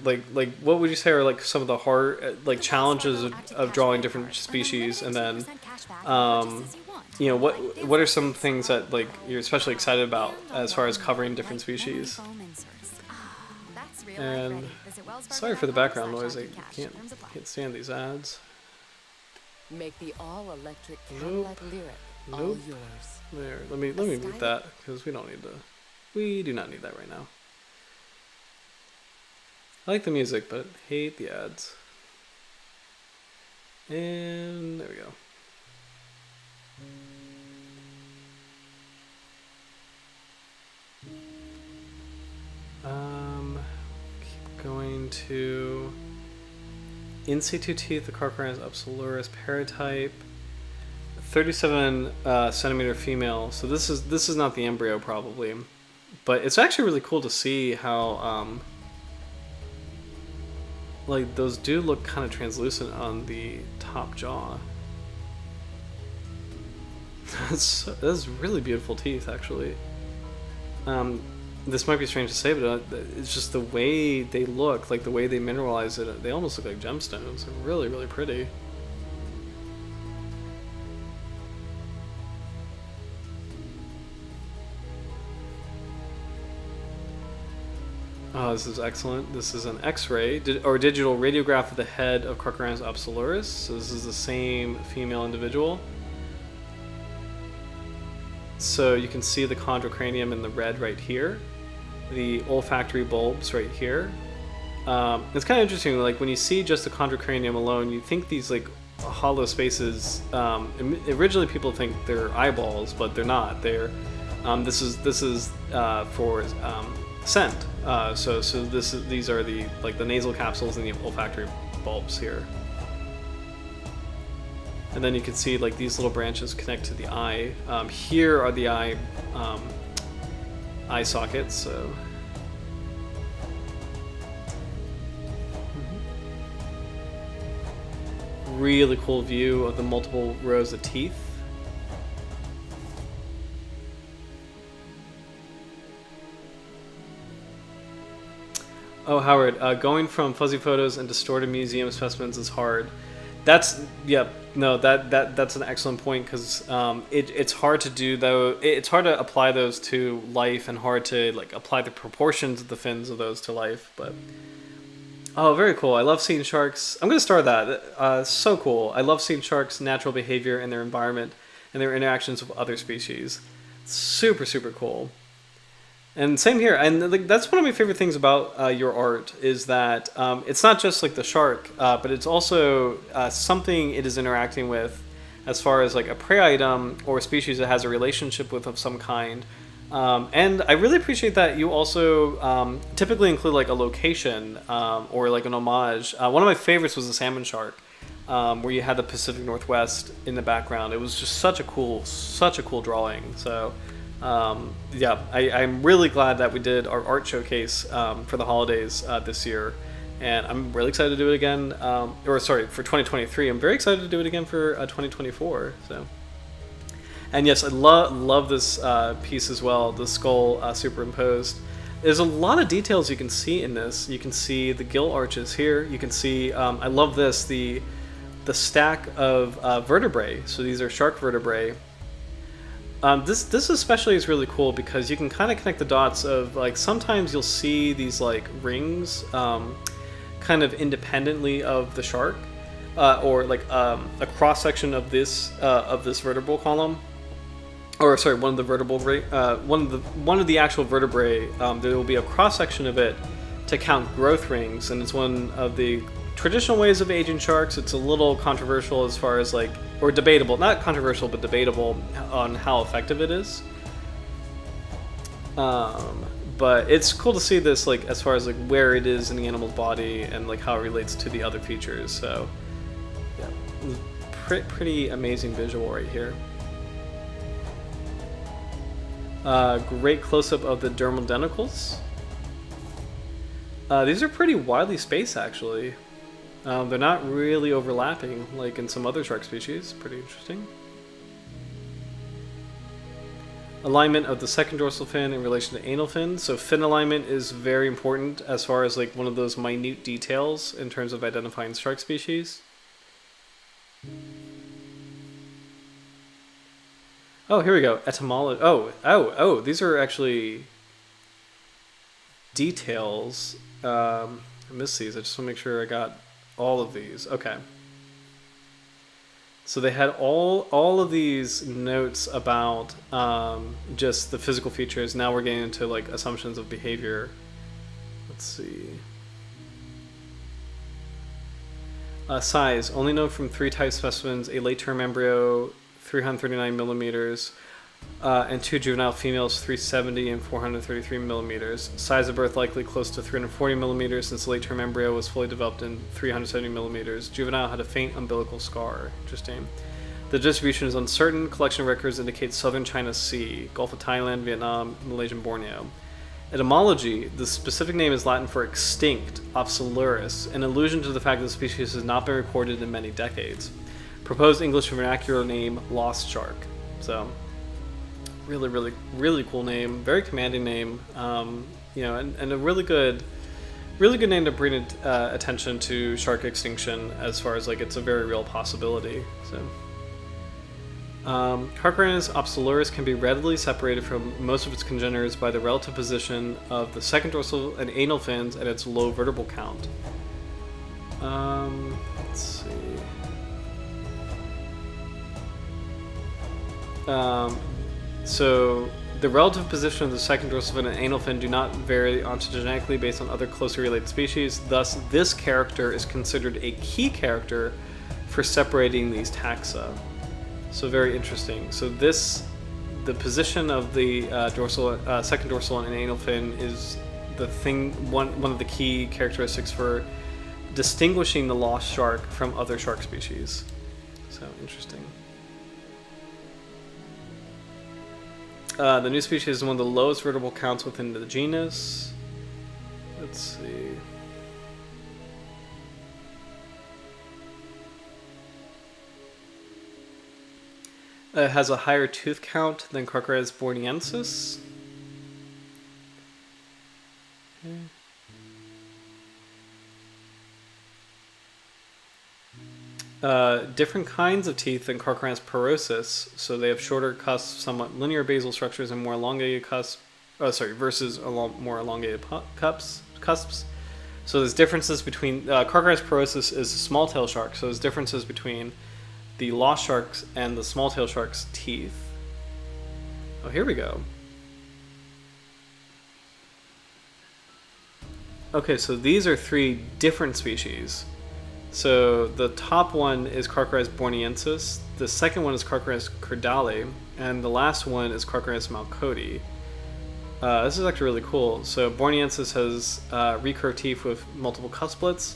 what would you say are like some of the hard like challenges of drawing different species, and then you know, what are some things that like you're especially excited about as far as covering different species? And sorry for the background noise. I can't stand these ads. Make the all-electric Cadillac Lyric all yours. There. Let me mute that because we do not need that right now. I like the music, but hate the ads. And there we go. Keep going to in situ teeth, the Carcharhinus obsoletus paratype, 37 centimeter female. So this is not the embryo probably, but it's actually really cool to see how like those do look kind of translucent on the top jaw. That's really beautiful teeth, actually. This might be strange to say, but it's just the way they look, like the way they mineralize it. They almost look like gemstones. They're really, really pretty. Oh, this is excellent. This is an X-ray or digital radiograph of the head of Carcharhinus obsoletus. So this is the same female individual. So you can see the chondrocranium in the red right here, the olfactory bulbs right here. It's kind of interesting, like when you see just the chondrocranium alone, you think these like hollow spaces. Originally, people think they're eyeballs, but they're not. They're this is for scent. These are the like the nasal capsules and the olfactory bulbs here. And then you can see like these little branches connect to the eye. Here are the eye sockets. So really cool view of the multiple rows of teeth. Oh, Howard, going from fuzzy photos and distorted museum specimens is hard. That's an excellent point, because it's hard to do though. It's hard to apply those to life, and hard to like apply the proportions of the fins of those to life. But oh, very cool. I love seeing sharks. I'm gonna start that. So cool. I love seeing sharks' natural behavior in their environment and their interactions with other species. Super, super cool. And same here, and like, that's one of my favorite things about your art, is that it's not just like the shark, but it's also something it is interacting with, as far as like a prey item or a species it has a relationship with of some kind. And I really appreciate that you also typically include like a location or like an homage. One of my favorites was the salmon shark, where you had the Pacific Northwest in the background. It was just such a cool drawing. So. Yeah, I'm really glad that we did our art showcase for the holidays this year, and I'm really excited to do it again. For 2023. I'm very excited to do it again for 2024. So, and yes, I love this piece as well. The skull superimposed. There's a lot of details you can see in this. You can see the gill arches here. You can see. I love this the stack of vertebrae. So these are shark vertebrae. This especially is really cool because you can kind of connect the dots of like sometimes you'll see these like rings kind of independently of the shark, or like a cross section of this vertebral column, or sorry, one of the actual vertebrae. There will be a cross section of it to count growth rings, and it's one of the traditional ways of aging sharks. It's a little controversial as far as like, or debatable, not controversial, but debatable on how effective it is. But it's cool to see this, like, as far as like where it is in the animal's body and like how it relates to the other features. So, yeah, pretty amazing visual right here. Great close-up of the dermal denticles. These are pretty widely spaced, actually. They're not really overlapping like in some other shark species. Pretty interesting. Alignment of the second dorsal fin in relation to anal fin. So fin alignment is very important as far as like one of those minute details in terms of identifying shark species. Oh, here we go. Etymology. Oh, these are actually details. I missed these. I just want to make sure I got all of these. Okay. So they had all of these notes about just the physical features. Now we're getting into like assumptions of behavior. Let's see. Size only known from 3 type specimens: a late-term embryo, 339 millimeters, and 2 juvenile females, 370 and 433 millimeters. Size of birth likely close to 340 millimeters, since the late-term embryo was fully developed in 370 millimeters. Juvenile had a faint umbilical scar. Interesting. The distribution is uncertain. Collection records indicate southern China Sea, Gulf of Thailand, Vietnam, Malaysia, and Borneo. Etymology: the specific name is Latin for extinct, obsoletus, an allusion to the fact that the species has not been recorded in many decades. Proposed English vernacular name: lost shark. So, really cool name, very commanding name. You know, and a really good name to bring attention to shark extinction, as far as like it's a very real possibility. So, Carcharhinus obsoletus can be readily separated from most of its congeners by the relative position of the second dorsal and anal fins and its low vertebral count. Let's see. So the relative position of the second dorsal fin and anal fin do not vary ontogenetically based on other closely related species. Thus, this character is considered a key character for separating these taxa. So very interesting. So the position of the second dorsal and anal fin is the thing, one of the key characteristics for distinguishing the lost shark from other shark species. So interesting. The new species is one of the lowest vertebral counts within the genus. Let's see. It has a higher tooth count than Carcharhinus borneensis. Different kinds of teeth than Carcharhinus porosus, so they have shorter cusps, somewhat linear basal structures, and more elongated cusps. Versus more elongated cusps. So there's differences between Carcharhinus porosus is a small tail shark, so there's differences between the lost sharks and the small tail shark's teeth. Oh, here we go. Okay, so these are 3 different species. So the top one is Carcharhinus borneensis, the second one is Carcharhinus cordale, and the last one is Carcharhinus malcoti. This is actually really cool. So borneensis has recurved teeth with multiple cusplets.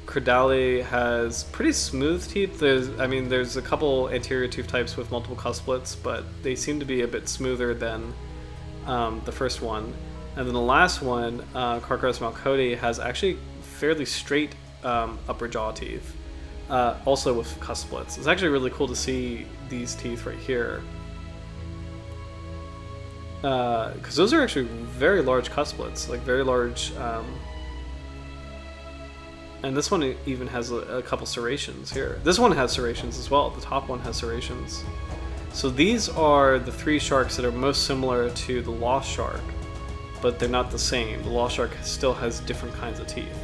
Cordale has pretty smooth teeth. There's a couple anterior tooth types with multiple cusplets, but they seem to be a bit smoother than the first one. And then the last one, Carcharhinus malcoti, has actually fairly straight upper jaw teeth, also with cusplets. It's actually really cool to see these teeth right here, because those are actually very large cusplets, like very large. And this one even has a couple serrations here. This one has serrations as well. The top one has serrations. So these are the 3 sharks that are most similar to the lost shark, but they're not the same. The lost shark still has different kinds of teeth.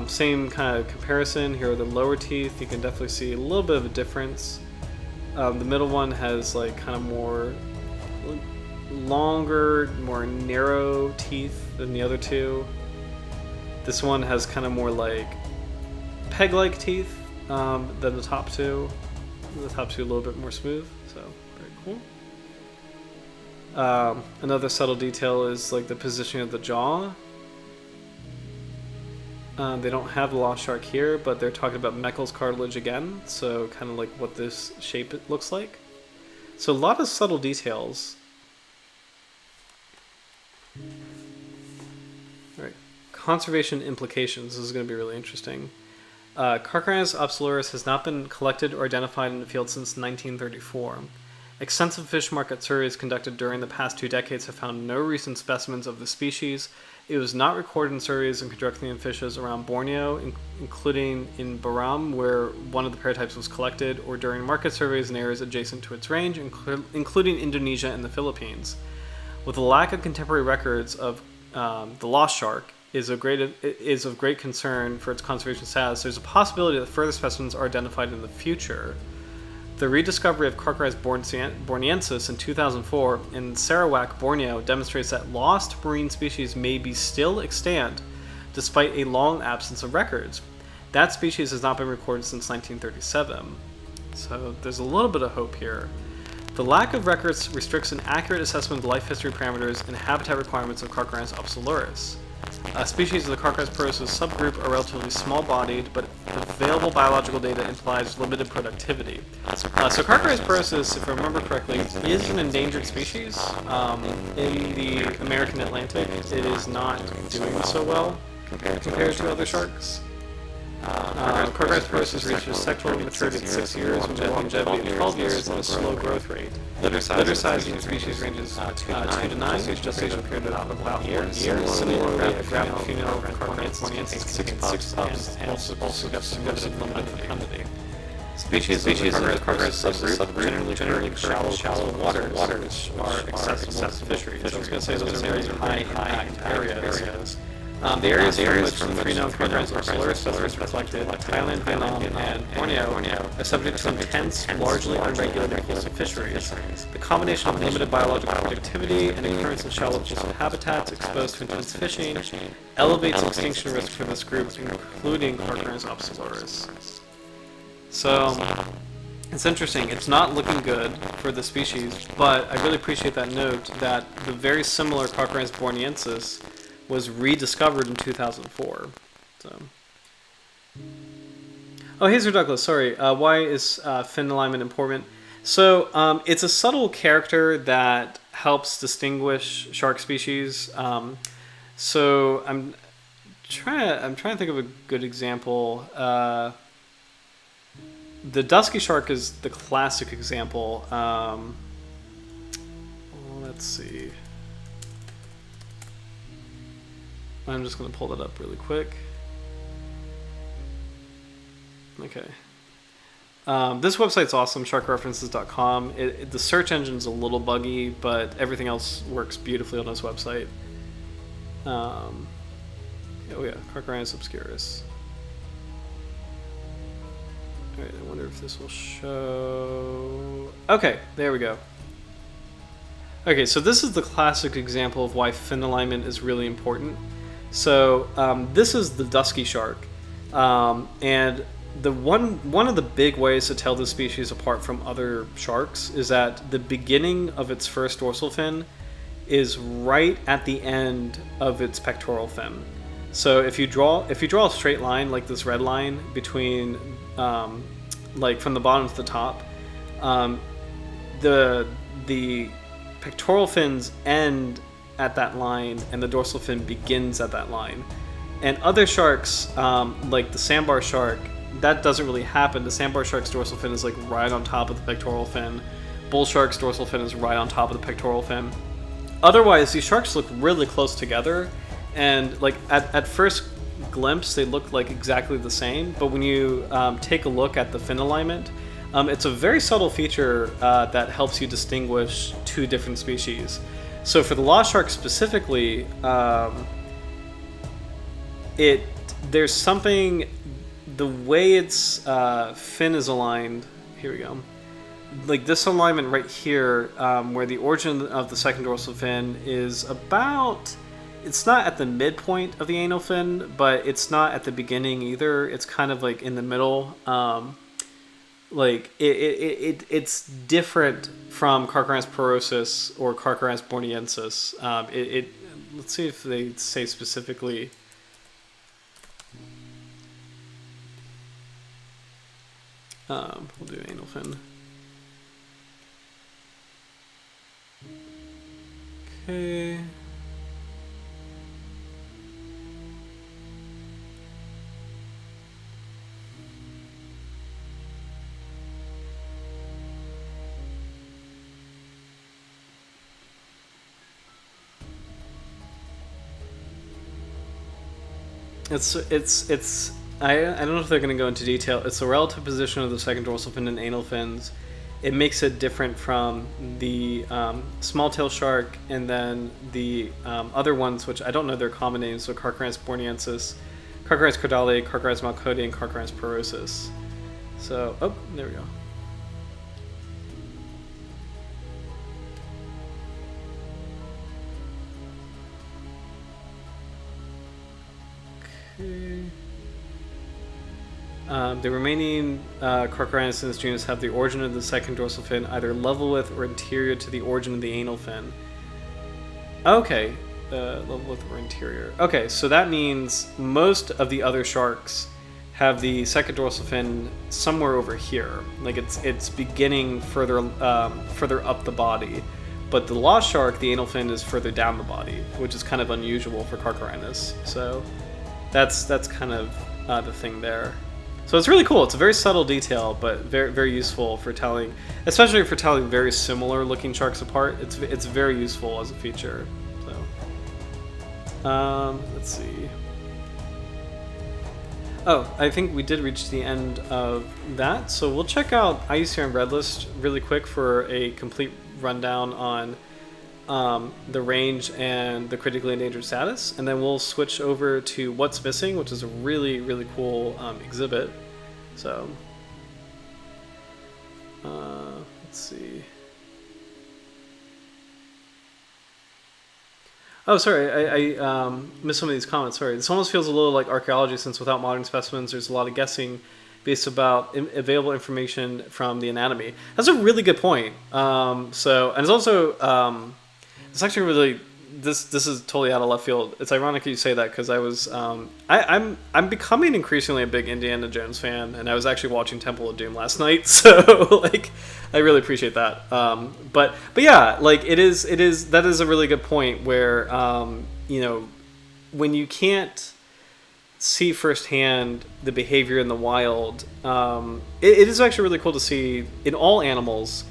Same kind of comparison. Here are the lower teeth. You can definitely see a little bit of a difference. The middle one has like kind of more longer, more narrow teeth than the other two. This one has kind of more like peg-like teeth than the top two. The top two a little bit more smooth, so very cool. Another subtle detail is like the positioning of the jaw. They don't have the lost shark here, but they're talking about Meckel's cartilage again, so kind of like what this shape it looks like. So a lot of subtle details. All right, conservation implications. This is going to be really interesting. Carcharhinus obsoletus has not been collected or identified in the field since 1934. Extensive fish market surveys conducted during the past 2 decades have found no recent specimens of the species. It was not recorded in surveys and conducted in fishes around Borneo, including in Baram, where one of the paratypes was collected, or during market surveys in areas adjacent to its range, including Indonesia and the Philippines. With a lack of contemporary records of the lost shark is of great concern for its conservation status, there's a possibility that further specimens are identified in the future. The rediscovery of Carcharhinus borneensis in 2004 in Sarawak, Borneo, demonstrates that lost marine species may be still extant despite a long absence of records. That species has not been recorded since 1937. So there's a little bit of hope here. The lack of records restricts an accurate assessment of life history parameters and habitat requirements of Carcharhinus obsoletus. Species of the Carcharhinus subgroup are relatively small-bodied, but available biological data implies limited productivity. So Carcharhinus, if I remember correctly, is an endangered species. In the American Atlantic, it is not doing so well compared to other sharks. Carcharhinus reaches sexual maturity at 6 years, with longevity of 12 years, and a slow growth rate. Litter size of the species ranges 2 to 9, so gestation period of about 1 year. Similarly, a gravid female of Carcharhinus contains 6 pups and also gets limited fecundity. Species of the Carcharhinus subgroup generally occur in shallow waters, which are accessible to fisheries. I was going to say those are very high-impact areas. The areas from which the Carcharhinus obsoletus are collected, like Thailand, Vietnam, and Borneo, are subject to intense, largely unregulated coastal fisheries. The combination of limited biological productivity and occurrence of shallow coastal habitats exposed to intense fishing elevates extinction risk for this group, including Carcharhinus obsoletus. So, it's interesting. It's not looking good for the species, but I really appreciate that note that the very similar Carcharhinus borneensis was rediscovered in 2004. So, oh, hey, Sir Douglas. Sorry. Why is fin alignment important? So, it's a subtle character that helps distinguish shark species. So, I'm trying to think of a good example. The dusky shark is the classic example. Let's see. I'm just going to pull that up really quick. Okay. This website's awesome, sharkreferences.com. The search engine's a little buggy, but everything else works beautifully on this website. Oh yeah, Carcharhinus obscurus. Alright, I wonder if this will show... Okay, there we go. Okay, so this is the classic example of why fin alignment is really important. So this is the dusky shark, and the one of the big ways to tell this species apart from other sharks is that the beginning of its first dorsal fin is right at the end of its pectoral fin. So if you draw a straight line like this red line between like from the bottom to the top, the pectoral fins end at that line and the dorsal fin begins at that line. And other sharks, like the sandbar shark, that doesn't really happen. The sandbar shark's dorsal fin is like right on top of the pectoral fin. Bull shark's dorsal fin is right on top of the pectoral fin. Otherwise, these sharks look really close together, and like at first glimpse they look like exactly the same, but when you take a look at the fin alignment, it's a very subtle feature that helps you distinguish two different species. So for the lost shark specifically, it there's something, the way its fin is aligned. Here we go. Like this alignment right here, where the origin of the second dorsal fin is about, it's not at the midpoint of the anal fin, but it's not at the beginning either. It's kind of like in the middle. Like it's different from Carcharhinus porosus or Carcharhinus borneensis. Let's see if they say specifically. We'll do anal fin. Okay. It's I don't know if they're going to go into detail. It's the relative position of the second dorsal fin and anal fins. It makes it different from the small tail shark and then the other ones, which I don't know their common names, so Carcharhinus borneensis, Carcharhinus cordale, Carcharhinus malcodii, and Carcharhinus porosus. So, oh, there we go. Okay. The remaining Carcharhinus in this genus have the origin of the second dorsal fin either level with or anterior to the origin of the anal fin. Okay, level with or interior. Okay, so that means most of the other sharks have the second dorsal fin somewhere over here. Like it's beginning further up the body. But the lost shark, the anal fin is further down the body, which is kind of unusual for Carcharhinus. So that's kind of the thing there. So it's really cool. It's a very subtle detail, but very, very useful for telling, especially for telling very similar looking sharks apart. It's very useful as a feature. So, let's see. Oh, I think we did reach the end of that. So we'll check out IUCN Red List really quick for a complete rundown on the range and the critically endangered status, and then we'll switch over to what's missing, which is a really, really cool exhibit. So let's see. Oh, sorry, I missed some of these comments. Sorry, this almost feels a little like archaeology, since without modern specimens, there's a lot of guessing based about available information from the anatomy. That's a really good point. And it's also it's actually really, this is totally out of left field. It's ironic you say that, because I was I'm becoming increasingly a big Indiana Jones fan, and I was actually watching Temple of Doom last night, so like I really appreciate that. But yeah, like that is a really good point where you know, when you can't see firsthand the behavior in the wild, it is actually really cool to see in all animals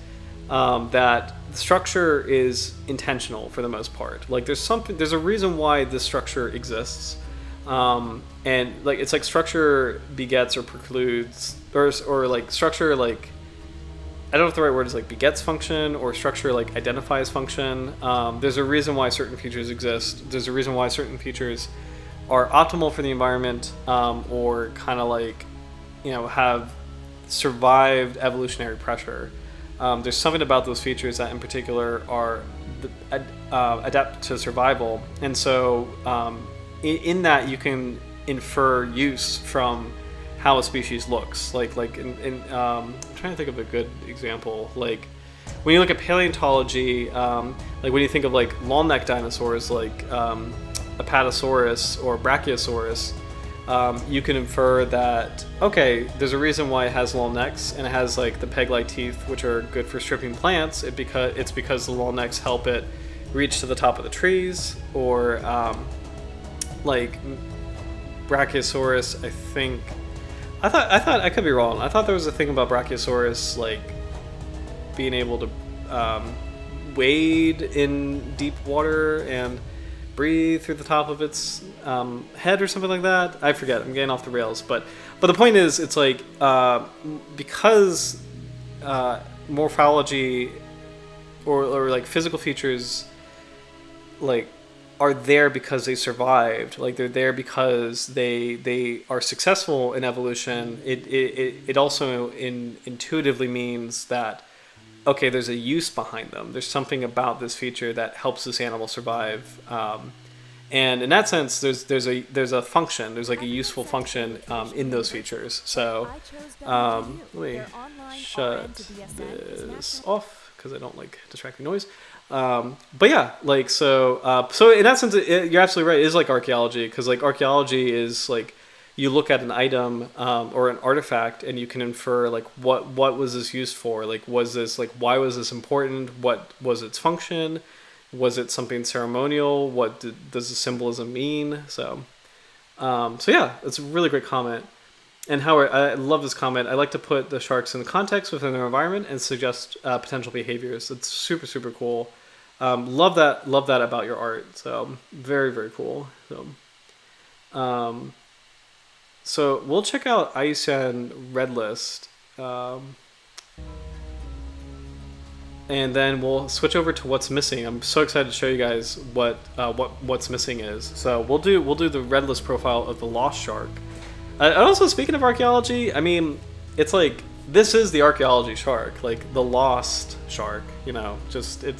that the structure is intentional for the most part. Like there's a reason why this structure exists, and like it's like structure begets or precludes, or like structure, like I don't know if the right word is like begets function, or structure like identifies function. There's a reason why certain features exist. There's a reason why certain features are optimal for the environment, or kind of like, you know, have survived evolutionary pressure. There's something about those features that in particular are adapt to survival, and so in that you can infer use from how a species looks. Like I'm trying to think of a good example. Like when you look at paleontology, like when you think of like long neck dinosaurs, like Apatosaurus or Brachiosaurus, you can infer that, okay, there's a reason why it has long necks, and it has like the peg-like teeth, which are good for stripping plants. It's because the long necks help it reach to the top of the trees. Or like Brachiosaurus, I thought I could be wrong. I thought there was a thing about Brachiosaurus like being able to wade in deep water and breathe through the top of its head or something like that. I forget. I'm getting off the rails. But the point is, it's like because morphology or like physical features like are there because they survived. Like they're there because they are successful in evolution. It also intuitively means that okay, there's a use behind them. There's something about this feature that helps this animal survive. And in that sense, there's a function. There's like a useful function in those features. So let me shut this off because I don't like distracting noise. But yeah, like so in that sense, you're absolutely right. It is like archaeology because like archaeology is like you look at an item or an artifact and you can infer like what was this used for? Like was this like why was this important? What was its function? Was it something ceremonial? What does the symbolism mean? So yeah, it's a really great comment. And Howard, I love this comment. I like to put the sharks in context within their environment and suggest potential behaviors. It's super, super cool. Love that about your art. So very, very cool. So we'll check out IUCN Red List. And then we'll switch over to what's missing. I'm so excited to show you guys what's missing is. So we'll do the Red List profile of the lost shark. And also, speaking of archaeology, I mean, it's like this is the archaeology shark, like the lost shark. You know, just I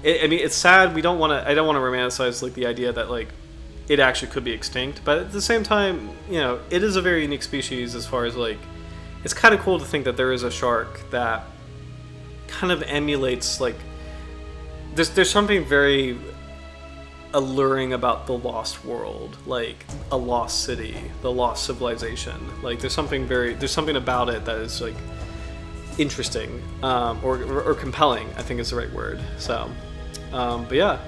mean, it's sad. I don't want to romanticize like the idea that like it actually could be extinct, but at the same time, you know, it is a very unique species as far as like it's kind of cool to think that there is a shark that kind of emulates like there's something very alluring about the lost world, like a lost city, the lost civilization. Like there's something about it that is like interesting or compelling, I think is the right word. So but yeah,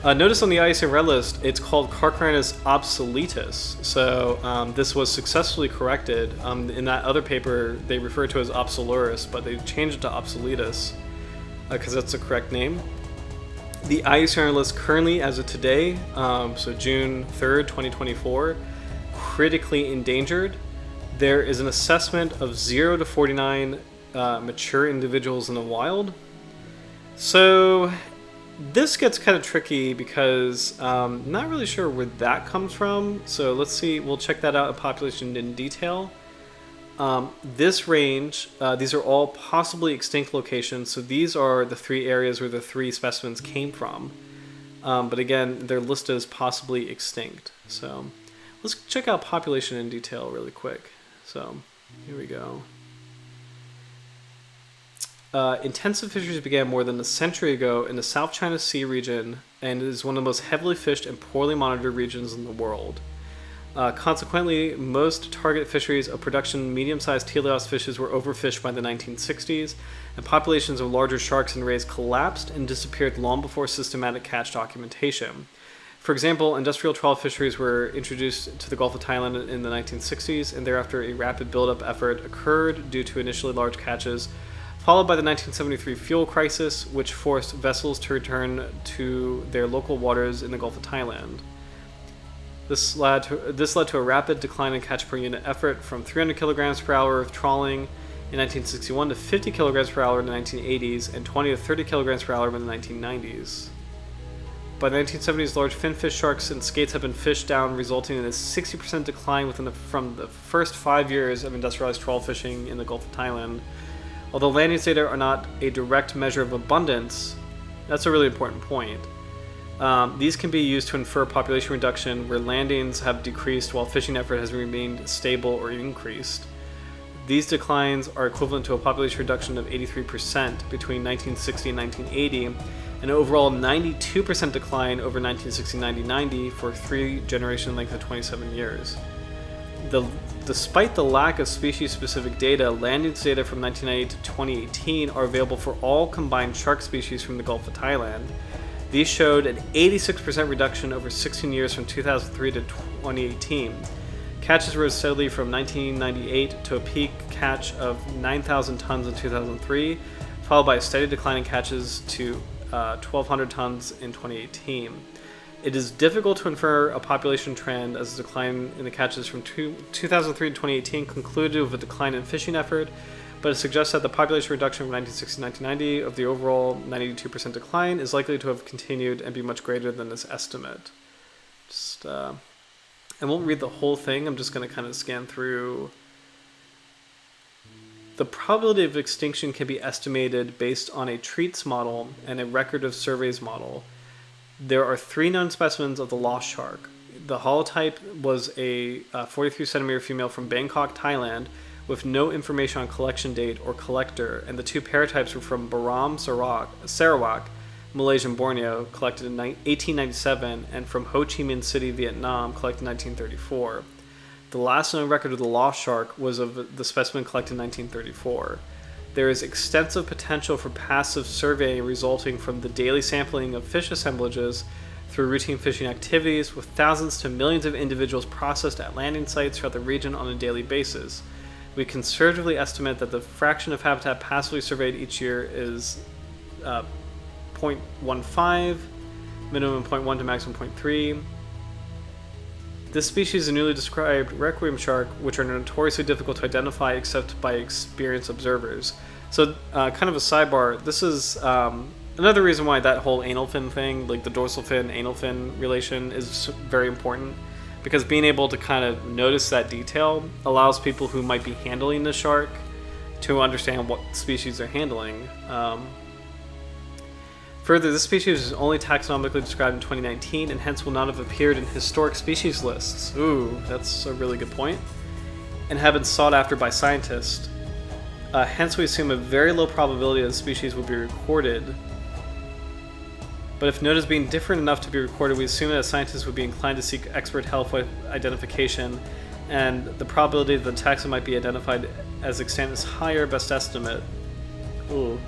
notice on the IUCN Red List it's called Carcharhinus obsoletus. So this was successfully corrected. In that other paper they refer to it as obsolurus, but they changed it to obsoletus because that's the correct name. The IUCN Red List currently, as of today, so June 3rd, 2024, critically endangered. There is an assessment of 0 to 49 mature individuals in the wild. So this gets kind of tricky because I'm not really sure where that comes from. So let's see, we'll check that out in population in detail. This range, these are all possibly extinct locations. So these are the 3 areas where the 3 specimens came from. But again, they're listed as possibly extinct. So let's check out population in detail really quick. So here we go. Intensive fisheries began more than a century ago in the South China Sea region and is one of the most heavily fished and poorly monitored regions in the world. Consequently, most target fisheries of production medium-sized teleos fishes were overfished by the 1960s, and populations of larger sharks and rays collapsed and disappeared long before systematic catch documentation. For example, industrial trawl fisheries were introduced to the Gulf of Thailand in the 1960s, and thereafter a rapid buildup effort occurred due to initially large catches, followed by the 1973 fuel crisis, which forced vessels to return to their local waters in the Gulf of Thailand. This led to a rapid decline in catch per unit effort from 300 kilograms per hour of trawling in 1961 to 50 kilograms per hour in the 1980s and 20 to 30 kilograms per hour in the 1990s. By the 1970s, large finfish, sharks, and skates have been fished down, resulting in a 60% decline from the first 5 years of industrialized trawl fishing in the Gulf of Thailand. Although landings data are not a direct measure of abundance, that's a really important point. These can be used to infer population reduction where landings have decreased while fishing effort has remained stable or increased. These declines are equivalent to a population reduction of 83% between 1960 and 1980, and an overall 92% decline over 1960-1990 for a 3-generation length of 27 years. Despite the lack of species-specific data, landings data from 1998 to 2018 are available for all combined shark species from the Gulf of Thailand. These showed an 86% reduction over 16 years from 2003 to 2018. Catches rose steadily from 1998 to a peak catch of 9,000 tons in 2003, followed by a steady decline in catches to 1,200 tons in 2018. It is difficult to infer a population trend as the decline in the catches from 2003 to 2018 concluded with a decline in fishing effort, but it suggests that the population reduction from 1960 to 1990 of the overall 92% decline is likely to have continued and be much greater than this estimate. I won't read the whole thing. I'm just going to kind of scan through. The probability of extinction can be estimated based on a treats model and a record of surveys model. There are 3 known specimens of the lost shark. The holotype was a 43 centimeter female from Bangkok, Thailand, with no information on collection date or collector, and the 2 paratypes were from Baram Sarawak, Malaysian Borneo, collected in 1897, and from Ho Chi Minh City, Vietnam, collected in 1934. The last known record of the lost shark was of the specimen collected in 1934. There is extensive potential for passive surveying resulting from the daily sampling of fish assemblages through routine fishing activities, with thousands to millions of individuals processed at landing sites throughout the region on a daily basis. We conservatively estimate that the fraction of habitat passively surveyed each year is 0.15, minimum 0.1 to maximum 0.3. This species is a newly described requiem shark, which are notoriously difficult to identify except by experienced observers. So, kind of a sidebar, this is another reason why that whole anal fin thing, like the dorsal fin, anal fin relation, is very important. Because being able to kind of notice that detail allows people who might be handling the shark to understand what species they're handling. Further, this species was only taxonomically described in 2019 and hence will not have appeared in historic species lists. Ooh, that's a really good point. And have been sought after by scientists. Hence, we assume a very low probability that the species will be recorded. But if noted as being different enough to be recorded, we assume that scientists would be inclined to seek expert help with identification, and the probability that the taxon might be identified as extant is higher, best estimate. Ooh.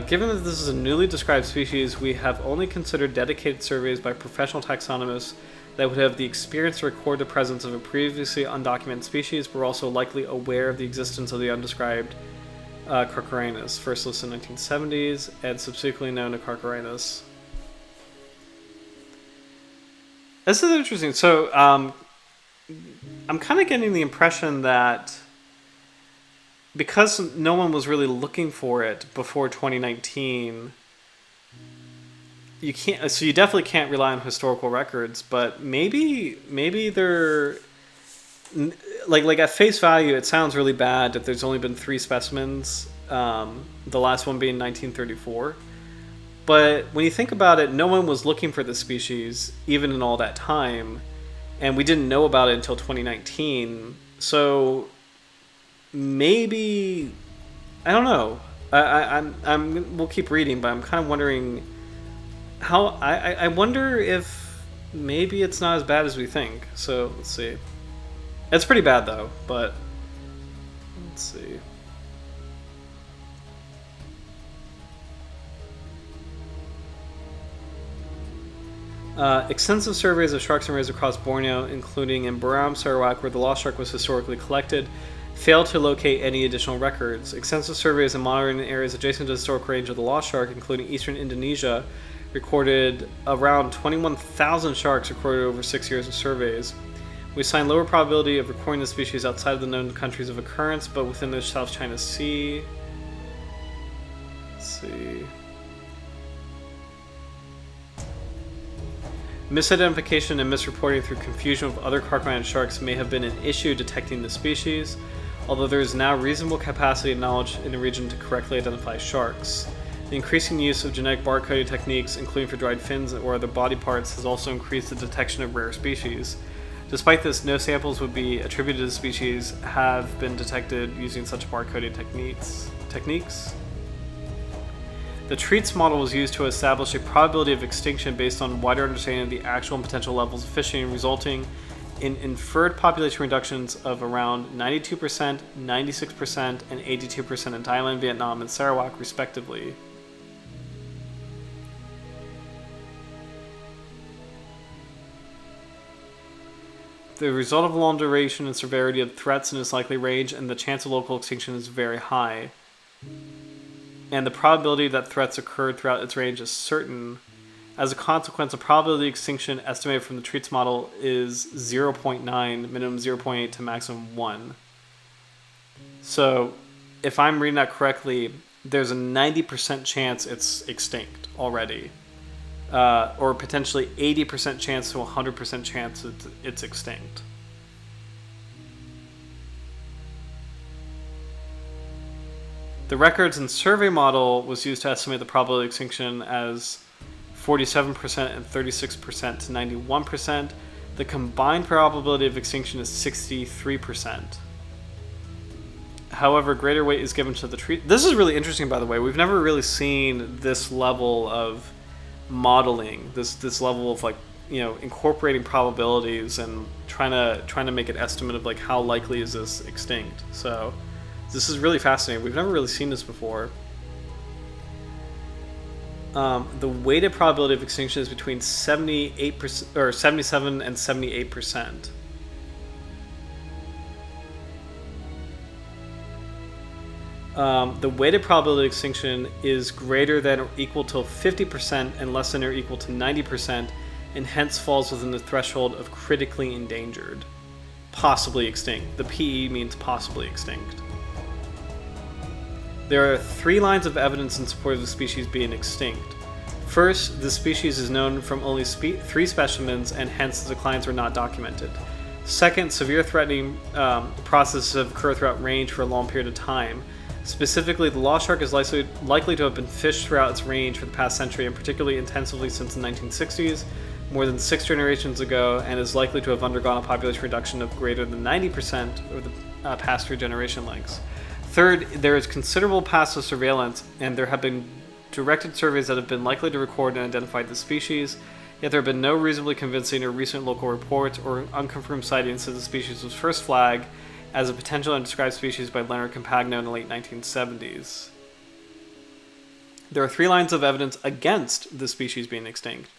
Given that this is a newly described species, we have only considered dedicated surveys by professional taxonomists that would have the experience to record the presence of a previously undocumented species, but were also likely aware of the existence of the undescribed Carcharhinus, first listed in the 1970s, and subsequently known as Carcharhinus. This is interesting. So, I'm kind of getting the impression that because no one was really looking for it before 2019, you can't. So you definitely can't rely on historical records. But maybe they're like at face value, it sounds really bad that there's only been 3 specimens. The last one being 1934. But when you think about it, no one was looking for the species even in all that time, and we didn't know about it until 2019. So maybe, I don't know. We'll keep reading, but I'm kind of wondering how. I wonder if maybe it's not as bad as we think. So let's see. It's pretty bad though, but let's see. Extensive surveys of sharks and rays across Borneo, including in Baram Sarawak, where the lost shark was historically collected, failed to locate any additional records. Extensive surveys and monitoring in areas adjacent to the historic range of the lost shark, including eastern Indonesia, recorded around 21,000 sharks recorded over 6 years of surveys. We assign lower probability of recording the species outside of the known countries of occurrence, but within the South China Sea. Let's see. Misidentification and misreporting through confusion with other Carcharhinus sharks may have been an issue detecting the species, although there is now reasonable capacity and knowledge in the region to correctly identify sharks. The increasing use of genetic barcoding techniques, including for dried fins or other body parts, has also increased the detection of rare species. Despite this, no samples would be attributed to the species have been detected using such barcoding techniques. The treats model was used to establish a probability of extinction based on wider understanding of the actual and potential levels of fishing, resulting in inferred population reductions of around 92%, 96%, and 82% in Thailand, Vietnam, and Sarawak, respectively. The result of long duration and severity of threats in its likely range, and the chance of local extinction is very high. And the probability that threats occurred throughout its range is certain, As a consequence, the probability of extinction estimated from the treats model is 0.9, minimum 0.8 to maximum 1. So if I'm reading that correctly, there's a 90% chance it's extinct already. Or potentially 80% chance to 100% chance it's extinct. The records and survey model was used to estimate the probability of extinction as 47% and 36% to 91%. The combined probability of extinction is 63%. However, greater weight is given to the treat. This is really interesting, by the way. We've never really seen this level of modeling, this level of incorporating probabilities and trying to make an estimate of how likely is this extinct. So this is really fascinating. We've never really seen this before. The weighted probability of extinction is between 78% or 77 and 78%. The weighted probability of extinction is greater than or equal to 50% and less than or equal to 90%, and hence falls within the threshold of critically endangered, possibly extinct. The PE means possibly extinct. There are 3 lines of evidence in support of the species being extinct. First, the species is known from only 3 specimens, and hence the declines were not documented. Second, severe threatening processes have occurred throughout range for a long period of time. Specifically, the lost shark is likely to have been fished throughout its range for the past century, and particularly intensively since the 1960s, more than 6 generations ago, and is likely to have undergone a population reduction of greater than 90% over the past 3 generation lengths. Third, there is considerable passive surveillance, and there have been directed surveys that have been likely to record and identify the species, yet there have been no reasonably convincing or recent local reports or unconfirmed sightings since the species was first flagged as a potential undescribed species by Leonard Campagno in the late 1970s. There are 3 lines of evidence against the species being extinct.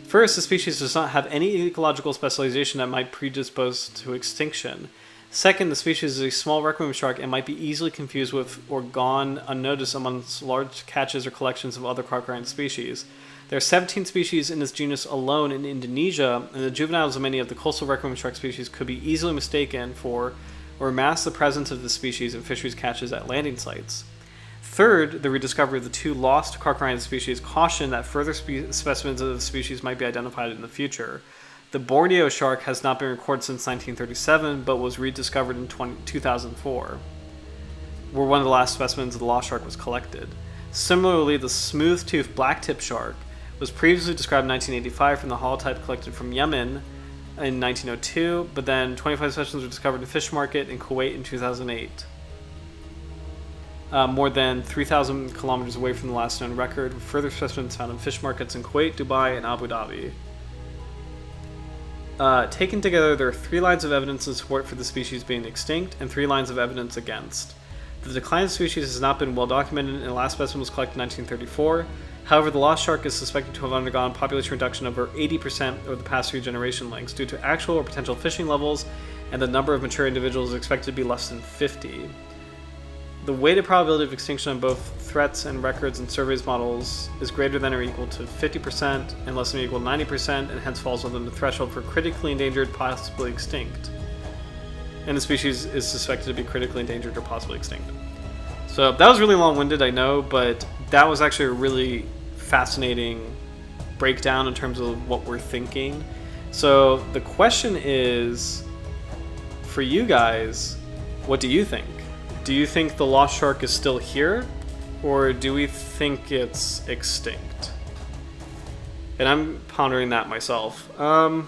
First, the species does not have any ecological specialization that might predispose to extinction. Second, the species is a small requiem shark and might be easily confused with or gone unnoticed amongst large catches or collections of other Carcharhinus species. There are 17 species in this genus alone in Indonesia, and the juveniles of many of the coastal requiem shark species could be easily mistaken for or mask the presence of the species in fisheries catches at landing sites. Third, the rediscovery of the 2 lost Carcharhinus species caution that further specimens of the species might be identified in the future. The Borneo shark has not been recorded since 1937, but was rediscovered in 2004, where one of the last specimens of the lost shark was collected. Similarly, the smooth-toothed blacktip shark was previously described in 1985 from the holotype collected from Yemen in 1902, but then 25 specimens were discovered in a fish market in Kuwait in 2008. More than 3,000 kilometers away from the last known record, with further specimens found in fish markets in Kuwait, Dubai, and Abu Dhabi. Taken together, there are 3 lines of evidence in support for the species being extinct and 3 lines of evidence against. The decline of the species has not been well documented, and the last specimen was collected in 1934. However, the lost shark is suspected to have undergone population reduction of over 80% over the past 3 generation lengths due to actual or potential fishing levels, and the number of mature individuals is expected to be less than 50. The weighted probability of extinction on both threats and records and surveys models is greater than or equal to 50% and less than or equal to 90%, and hence falls within the threshold for critically endangered, possibly extinct. And the species is suspected to be critically endangered or possibly extinct. So that was really long-winded, I know, but that was actually a really fascinating breakdown in terms of what we're thinking. So the question is, for you guys, what do you think? Do you think the lost shark is still here, or do we think it's extinct? And I'm pondering that myself. Let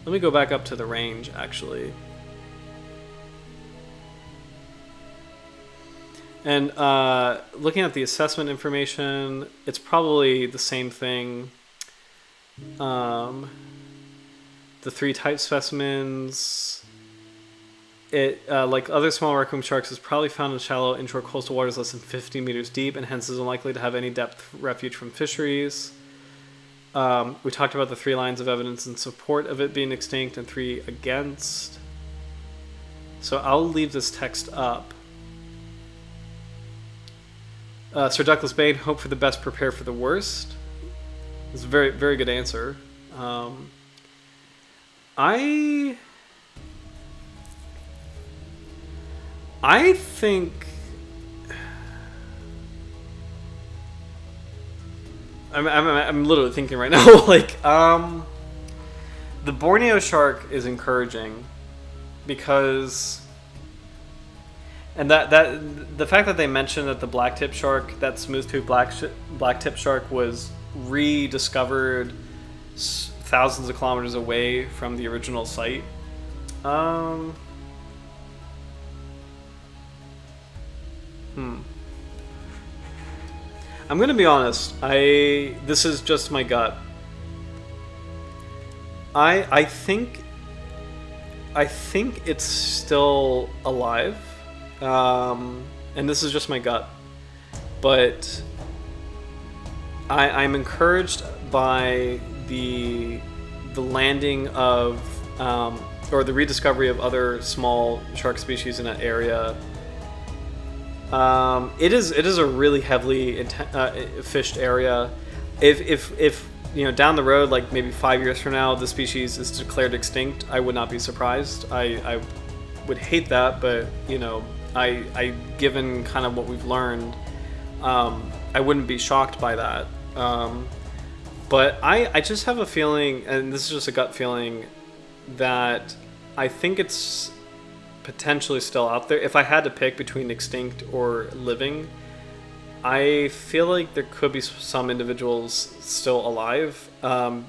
me go back up to the range, actually. And looking at the assessment information, it's probably the same thing. The 3 type specimens, it like other small requiem sharks, is probably found in shallow inshore coastal waters less than 50 meters deep, and hence is unlikely to have any depth refuge from fisheries. We talked about the 3 lines of evidence in support of it being extinct and 3 against. So I'll leave this text up. Sir Douglas Bain, hope for the best, prepare for the worst. It's a very, very good answer. I think I'm literally thinking right now. Like, the Borneo shark is encouraging because, and that the fact that they mentioned that the blacktip shark, that smooth-tooth blacktip shark, was rediscovered thousands of kilometers away from the original site. I'm gonna be honest. This is just my gut. I think it's still alive, and this is just my gut. But I'm encouraged by the landing of or the rediscovery of other small shark species in that area. It is a really heavily fished area. If down the road, like maybe 5 years from now, the species is declared extinct, I would not be surprised. I would hate that, but I given kind of what we've learned, I wouldn't be shocked by that. But I just have a feeling, and this is just a gut feeling, that I think it's potentially still out there. If I had to pick between extinct or living, I feel like there could be some individuals still alive. And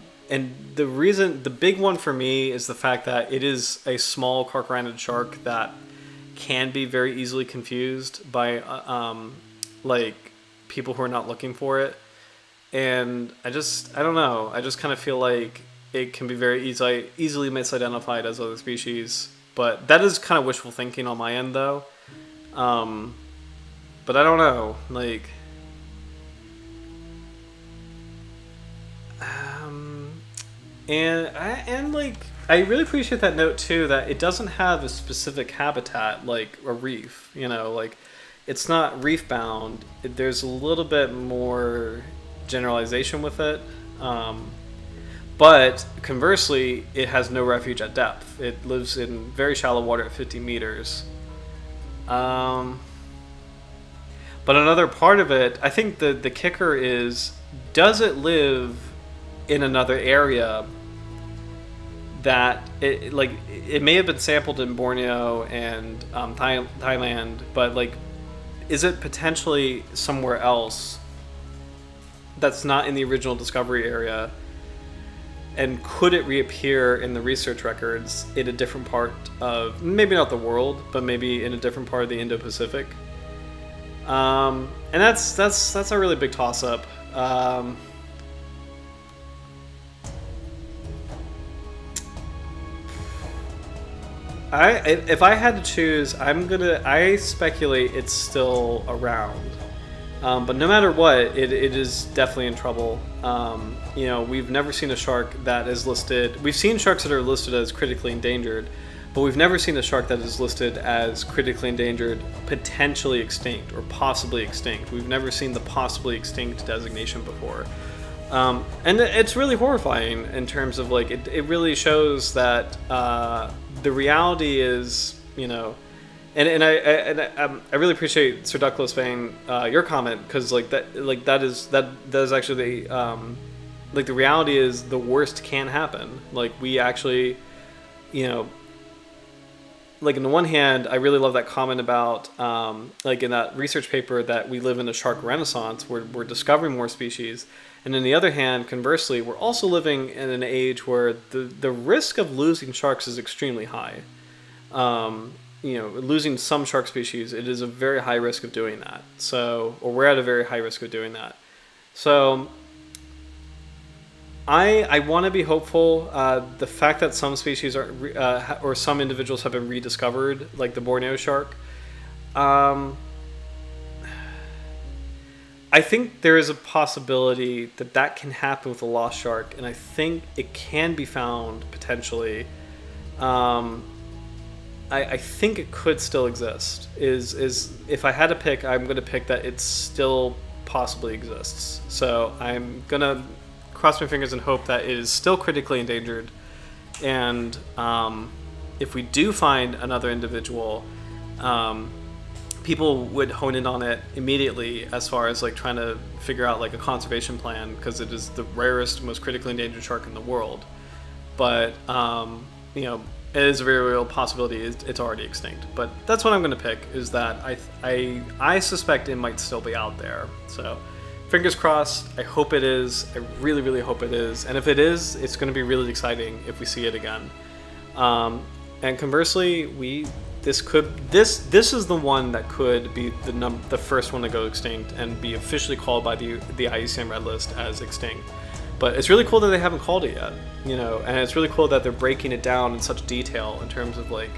the big one for me is the fact that it is a small Carcharhinus shark that can be very easily confused by like people who are not looking for it. And I don't know. I just kind of feel like it can be very easily misidentified as other species. But that is kind of wishful thinking on my end, though. But I don't know. Like, and like, I really appreciate that note too. That it doesn't have a specific habitat like a reef. Like, it's not reef bound. There's a little bit more generalization with it. But conversely, it has no refuge at depth. It lives in very shallow water at 50 meters. But another part of it, I think the kicker is, does it live in another area that it may have been sampled in Borneo and Thailand, but like, is it potentially somewhere else that's not in the original discovery area? And could it reappear in the research records in a different part of, maybe not the world, but maybe in a different part of the Indo-Pacific? And that's a really big toss-up. If I had to choose, I speculate it's still around. But no matter what, it is definitely in trouble. We've never seen a shark that is listed. We've seen sharks that are listed as critically endangered, but we've never seen a shark that is listed as critically endangered, potentially extinct, or possibly extinct. We've never seen the possibly extinct designation before. And it's really horrifying in terms of, like, it really shows that the reality is, And I really appreciate Sir Douglas Bain, your comment, because that is actually the reality is the worst can happen. Like, we actually, like, on the one hand, I really love that comment about like in that research paper that we live in a shark renaissance, we're discovering more species, and on the other hand, conversely, we're also living in an age where the risk of losing sharks is extremely high. Losing some shark species, it is a very high risk of doing that. Or we're at a very high risk of doing that. So I want to be hopeful. The fact that some species are, or some individuals have been rediscovered, like the Borneo shark, I think there is a possibility that can happen with a lost shark, and I think it can be found potentially. I think it could still exist. Is if I had to pick, I'm going to pick that it still possibly exists. So I'm going to cross my fingers and hope that it is still critically endangered. And if we do find another individual, people would hone in on it immediately as far as like trying to figure out like a conservation plan, because it is the rarest, most critically endangered shark in the world. But you know, it is a very real possibility it's already extinct. But that's what I'm going to pick, is that I suspect it might still be out there. So fingers crossed. I hope it is. I really, really hope it is. And if it is, it's going to be really exciting if we see it again. And conversely, this is the one that could be the first one to go extinct and be officially called by the IUCN Red List as extinct. But it's really cool that they haven't called it yet, you know, and it's really cool that they're breaking it down in such detail in terms of like,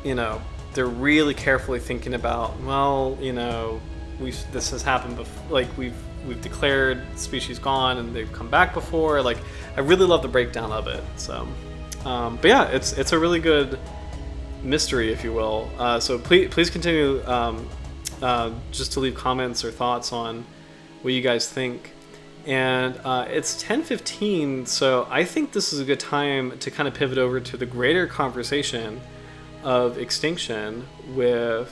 you know, they're really carefully thinking about, well, you know, this has happened before, like we've declared species gone and they've come back before. Like, I really love the breakdown of it. So, but yeah, it's a really good mystery, if you will. So please continue just to leave comments or thoughts on what you guys think. And it's 10:15, so I think this is a good time to kind of pivot over to the greater conversation of extinction with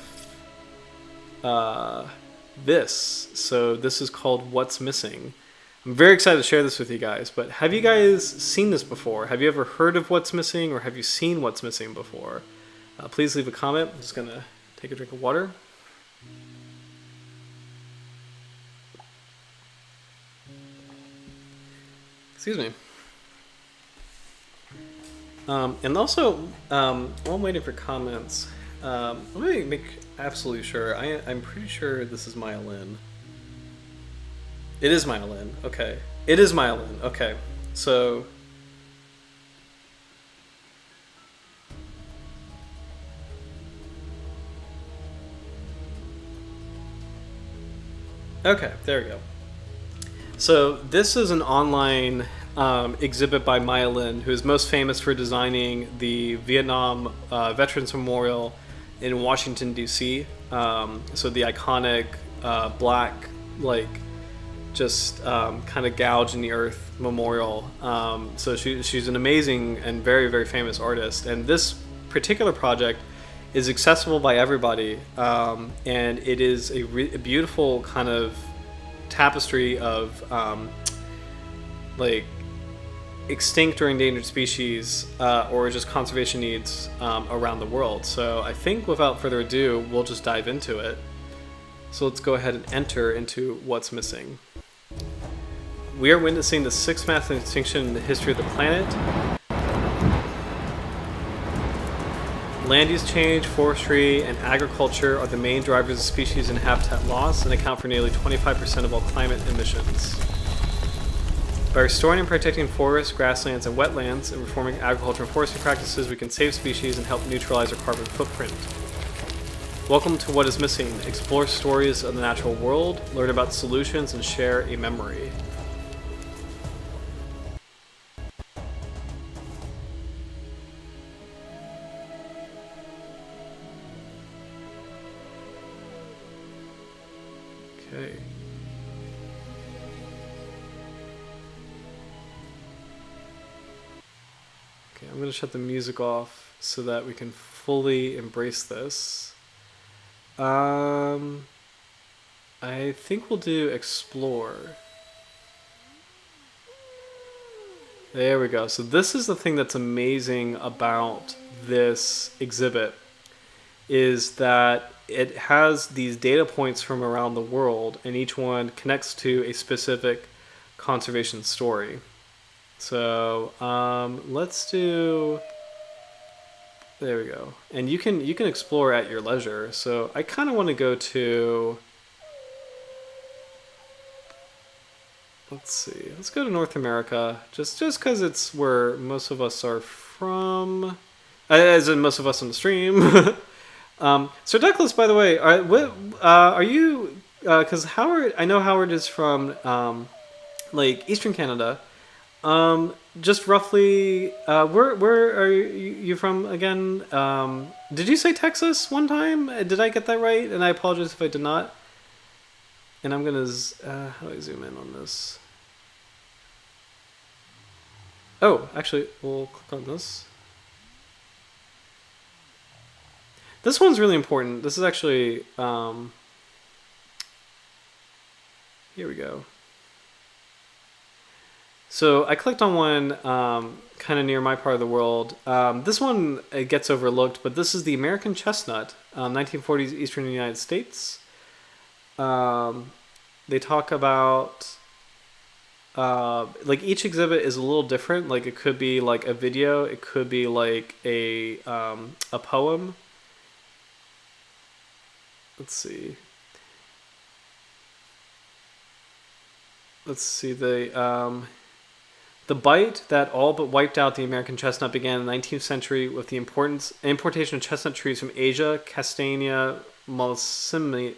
this. So this is called What's Missing. I'm very excited to share this with you guys, but have you guys seen this before? Have you ever heard of What's Missing, or have you seen What's Missing before? Please leave a comment. I'm just going to take a drink of water. Excuse me. And also, while I'm waiting for comments, let me make absolutely sure. I'm pretty sure this is myelin. It is myelin. Okay. It is myelin. Okay. So... okay, there we go. So this is an online exhibit by Myelin, who is most famous for designing the Vietnam Veterans Memorial in Washington, D.C. So the iconic black, like, just kind of gouge in the earth memorial. So she's an amazing and very, very famous artist. And this particular project is accessible by everybody. And it is a beautiful kind of tapestry of like extinct or endangered species or just conservation needs around the world. So I think without further ado, we'll just dive into it. So let's go ahead and enter into What's Missing. We are witnessing the sixth mass extinction in the history of the planet. Land use change, forestry, and agriculture are the main drivers of species and habitat loss and account for nearly 25% of all climate emissions. By restoring and protecting forests, grasslands, and wetlands, and reforming agriculture and forestry practices, we can save species and help neutralize our carbon footprint. Welcome to What is Missing. Explore stories of the natural world, learn about solutions, and share a memory. Okay. Okay, I'm going to shut the music off so that we can fully embrace this. I think we'll do explore. There we go. So this is the thing that's amazing about this exhibit, is that it has these data points from around the world, and each one connects to a specific conservation story. So let's do... there we go. And you can explore at your leisure. So I kind of want to go to... let's see. Let's go to North America, just because it's where most of us are from, as in most of us on the stream. So Douglas, by the way, are you? Because Howard, I know Howard is from like Eastern Canada. Just roughly, where are you from again? Did you say Texas one time? Did I get that right? And I apologize if I did not. And I'm gonna, how do I zoom in on this? Oh, actually, we'll click on this. This one's really important. This is actually, here we go. So I clicked on one kind of near my part of the world. This one it gets overlooked, but this is the American chestnut, 1940s Eastern United States. They talk about like each exhibit is a little different. Like it could be like a video, it could be like a poem. Let's see. The bite that all but wiped out the American chestnut began in the 19th century with the importation of chestnut trees from Asia, Castanea mollissima,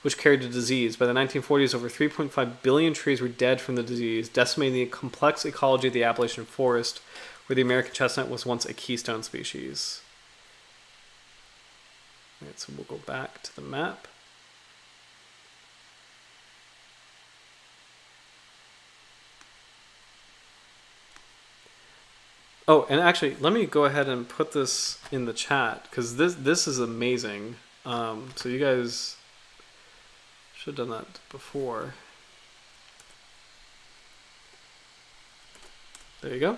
which carried a disease. By the 1940s, over 3.5 billion trees were dead from the disease, decimating the complex ecology of the Appalachian forest, where the American chestnut was once a keystone species. All right, so we'll go back to the map. Oh, and actually, let me go ahead and put this in the chat because this is amazing. So you guys should have done that before. There you go.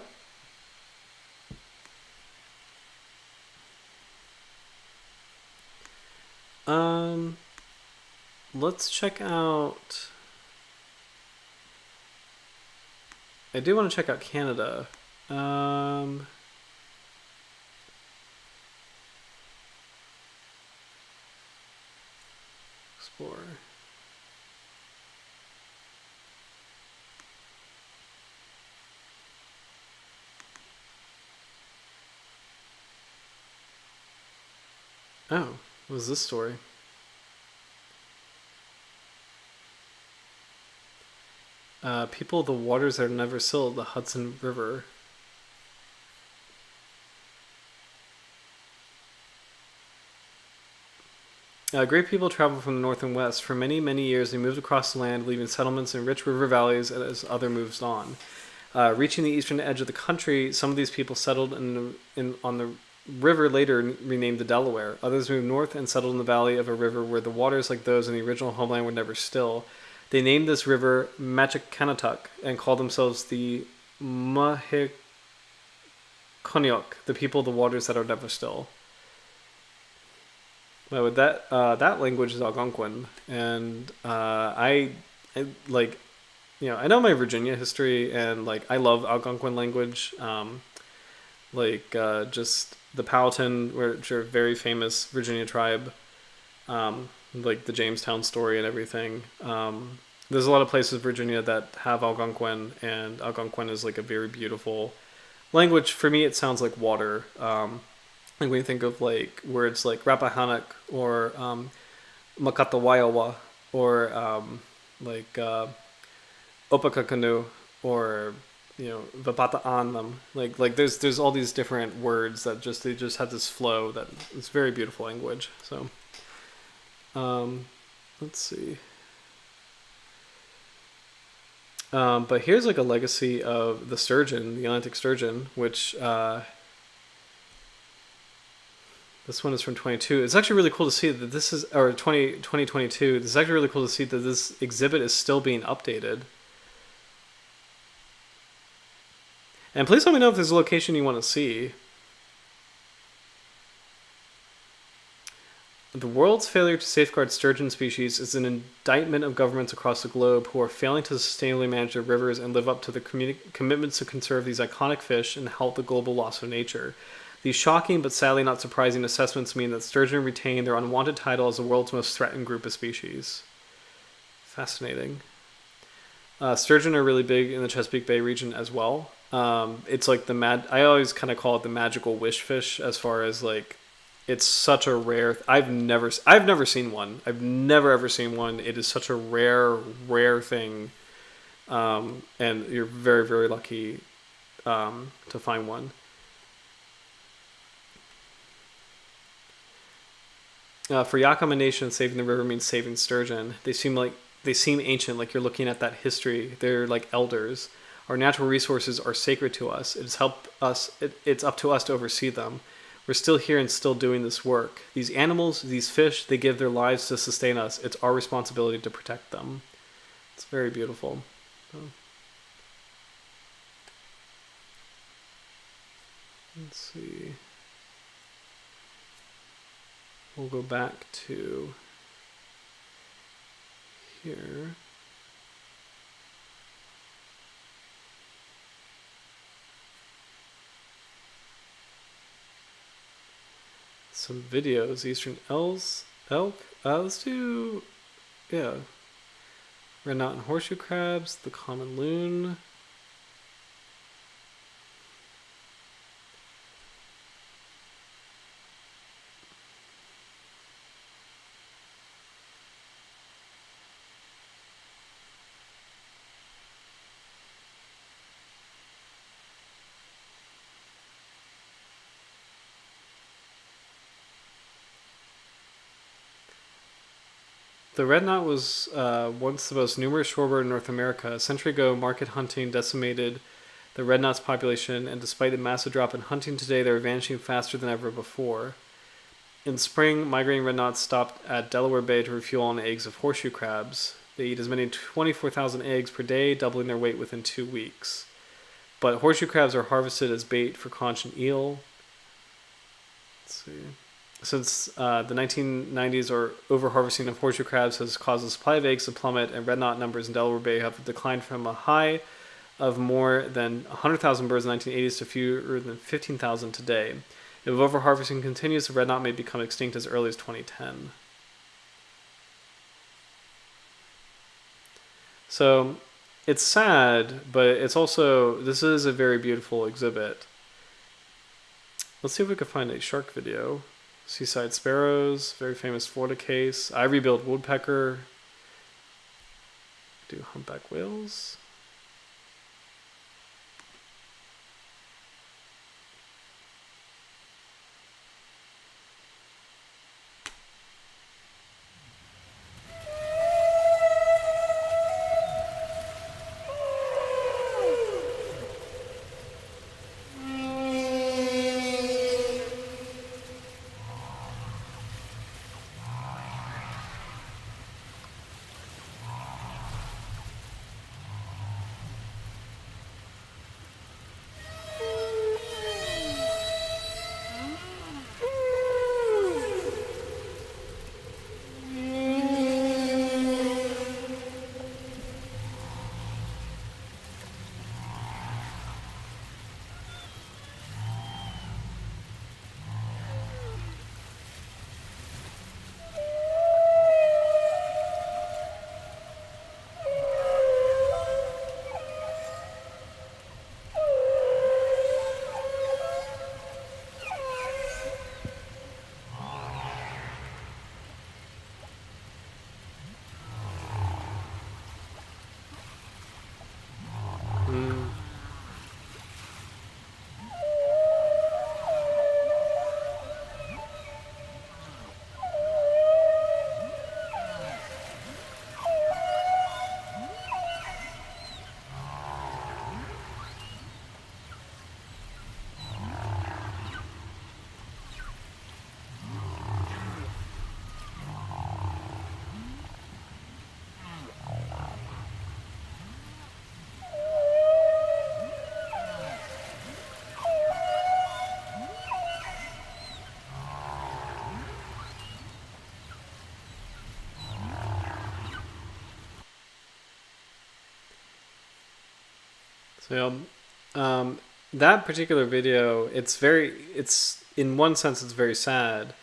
Let's check out. I do want to check out Canada. Explore. Oh, what was this story? People of the waters that are never still, the Hudson River. Great people traveled from the north and west. For many, many years, they moved across the land, leaving settlements in rich river valleys as other moves on. Reaching the eastern edge of the country, some of these people settled on the river later renamed the Delaware. Others moved north and settled in the valley of a river where the waters like those in the original homeland were never still. They named this river Machicannatuck and called themselves the Mahiconiok, the people of the waters that are never still. Well, that language is Algonquin, and I like, I know my Virginia history, and like I love Algonquin language, just the Powhatan, which are a very famous Virginia tribe, like the Jamestown story and everything. There's a lot of places in Virginia that have Algonquin, and Algonquin is like a very beautiful language. For me, it sounds like water. Like when you think of like words like Rappahannock or Makatawayawa or Opakakanu or Vapata'anam. Like there's all these different words that they just have this flow that it's very beautiful language. So let's see. But here's like a legacy of the sturgeon, the Atlantic sturgeon, which this one is from 22. It's actually really cool to see that this is, or 2022. This is actually really cool to see that this exhibit is still being updated. And please let me know if there's a location you want to see. The world's failure to safeguard sturgeon species is an indictment of governments across the globe who are failing to sustainably manage their rivers and live up to the commitments to conserve these iconic fish and halt the global loss of nature. These shocking but sadly not surprising assessments mean that sturgeon retain their unwanted title as the world's most threatened group of species. Fascinating. Sturgeon are really big in the Chesapeake Bay region as well. It's like I always kind of call it the magical wish fish, as far as like, it's such a rare. I've never seen one. I've never ever seen one. It is such a rare thing and you're very, very lucky to find one. For Yakama Nation, saving the river means saving sturgeon. They seem ancient, like you're looking at that history. They're like elders. Our natural resources are sacred to us. It's help us. It's up to us to oversee them. We're still here and still doing this work. These animals, these fish, they give their lives to sustain us. It's our responsibility to protect them. It's very beautiful. Let's see. We'll go back to here. Some videos. Eastern elk. Let's do, yeah. Red knot and horseshoe crabs. The common loon. The red knot was once the most numerous shorebird in North America. A century ago, market hunting decimated the red knot's population, and despite the massive drop in hunting today, they are vanishing faster than ever before. In spring, migrating red knots stopped at Delaware Bay to refuel on eggs of horseshoe crabs. They eat as many as 24,000 eggs per day, doubling their weight within 2 weeks. But horseshoe crabs are harvested as bait for conch and eel. Let's see. Since the 1990s, or overharvesting of horseshoe crabs has caused the supply of eggs to plummet, and red knot numbers in Delaware Bay have declined from a high of more than 100,000 birds in the 1980s to fewer than 15,000 today. If overharvesting continues, the red knot may become extinct as early as 2010. So it's sad, but it's also, this is a very beautiful exhibit. Let's see if we can find a shark video. Seaside sparrows, very famous Florida case. Ivory-billed woodpecker. Do humpback whales. So that particular video, it's in one sense it's very sad,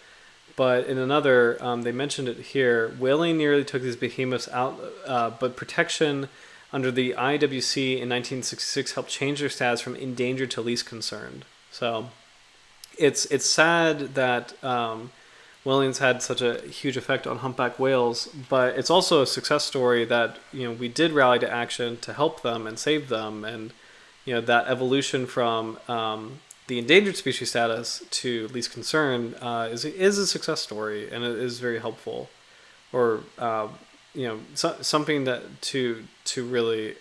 but in another, they mentioned it here. Whaling nearly took these behemoths out, but protection under the IWC in 1966 helped change their status from endangered to least concerned. So it's sad that whaling's had such a huge effect on humpback whales, but it's also a success story that we did rally to action to help them and save them, and that evolution from the endangered species status to least concern is a success story, and it is very helpful, or something that to really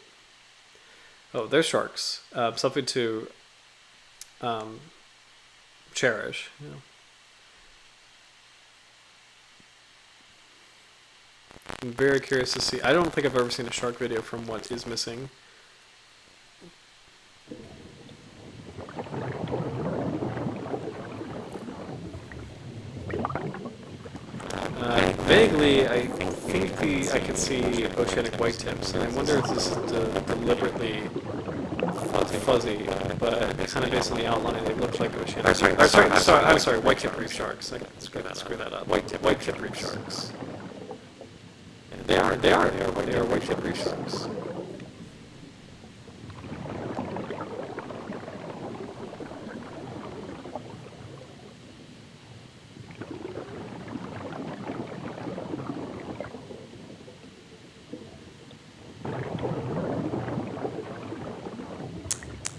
there's sharks, something to cherish. I'm very curious to see. I don't think I've ever seen a shark video from What Is Missing. Vaguely, I think I could see oceanic white tips, and I wonder if this is deliberately fuzzy, but kind of based on the outline, it looks like oceanic. I'm sorry, white tip reef sharks. I screw that up. White tip reef sharks. They are white tip reef sharks.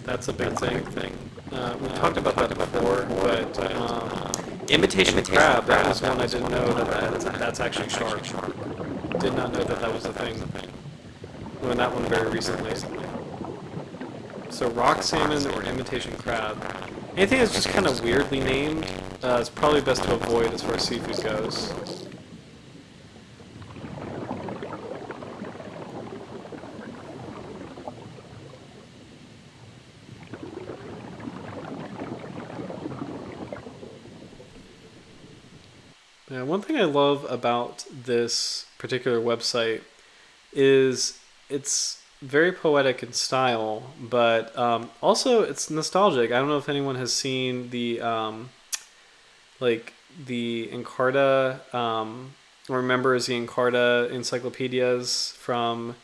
That's a big thing. We talked about that before, but imitation crab, that was one I didn't know that's actually shark. Did not know that was a thing. Learned that one very recently. So rock salmon or imitation crab. Anything that's just kind of weirdly named is probably best to avoid as far as seafood goes. Yeah, one thing I love about this particular website is it's very poetic in style, but also it's nostalgic. I don't know if anyone has seen the the Encarta or remembers the Encarta encyclopedias from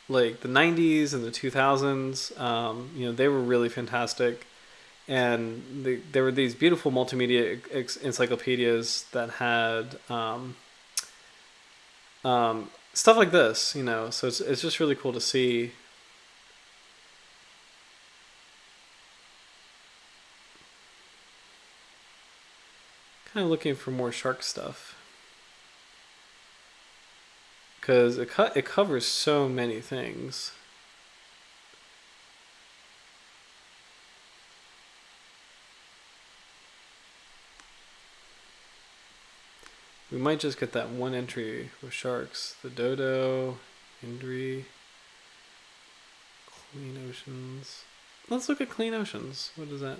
like the 90s and the 2000s. They were really fantastic. And there were these beautiful multimedia encyclopedias that had stuff like this, So it's just really cool to see. Kind of looking for more shark stuff because it covers so many things. We might just get that one entry with sharks. The dodo, Indri, clean oceans. Let's look at clean oceans. What is that?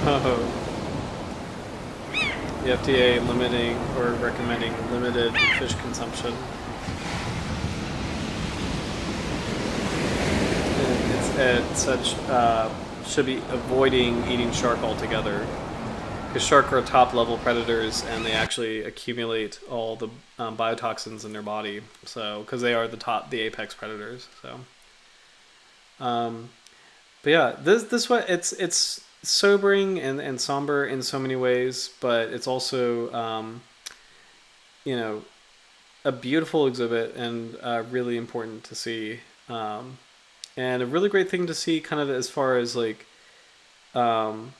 Oh. The FDA limiting or recommending limited fish consumption. It's such should be avoiding eating shark altogether, because shark are top level predators and they actually accumulate all the biotoxins in their body. So because they are the apex predators. So, but yeah, this way it's sobering and somber in so many ways, but it's also a beautiful exhibit and really important to see. And a really great thing to see, kind of as far as like um,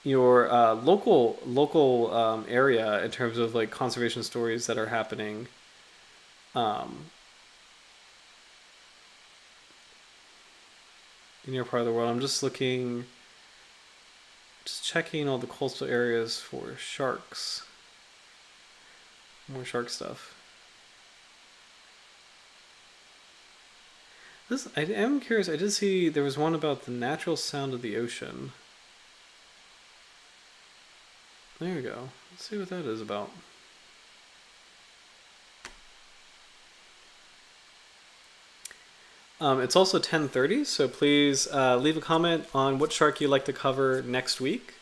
your local area in terms of like conservation stories that are happening. Um, in your part of the world. I'm just looking, just checking all the coastal areas for sharks. More shark stuff. This I am curious. I did see there was one about the natural sound of the ocean. There we go. Let's see what that is about. It's also 10:30, so please leave a comment on what shark you'd like to cover next week.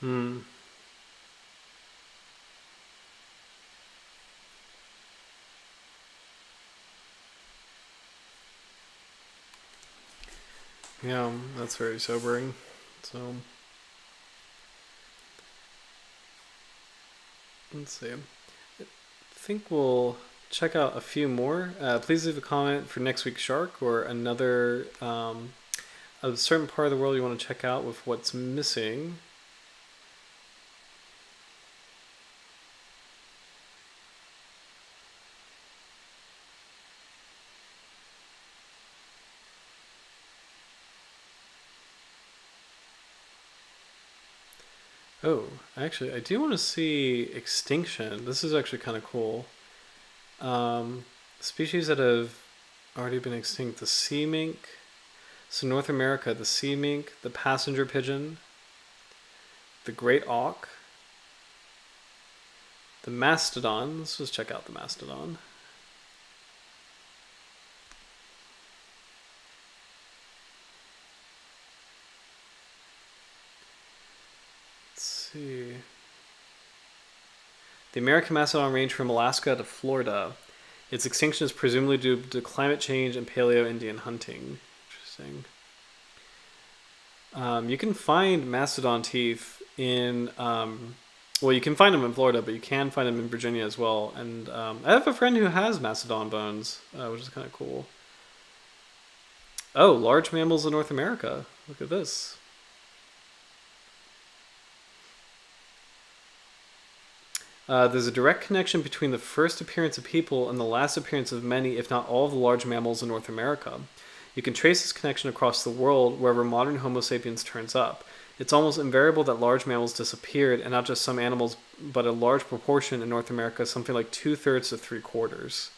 Hmm. Yeah, that's very sobering. So let's see. I think we'll check out a few more. Please leave a comment for next week's shark or another a certain part of the world you want to check out with what's missing. Oh, actually, I do want to see extinction. This is actually kind of cool. Um, Species that have already been extinct: the sea mink. So North America, the sea mink, the passenger pigeon, the great auk, the mastodon. Let's just check out the mastodon. Let's see. The American mastodon range from Alaska to Florida. Its extinction is presumably due to climate change and Paleo-Indian hunting. Interesting. You can find mastodon teeth in, well, you can find them in Florida, but you can find them in Virginia as well. And I have a friend who has mastodon bones, which is kind of cool. Oh, large mammals in North America. Look at this. There's a direct connection between the first appearance of people and the last appearance of many, if not all, of the large mammals in North America. You can trace this connection across the world wherever modern Homo sapiens turns up. It's almost invariable that large mammals disappeared, and not just some animals, but a large proportion in North America, something like 2/3 to 3/4.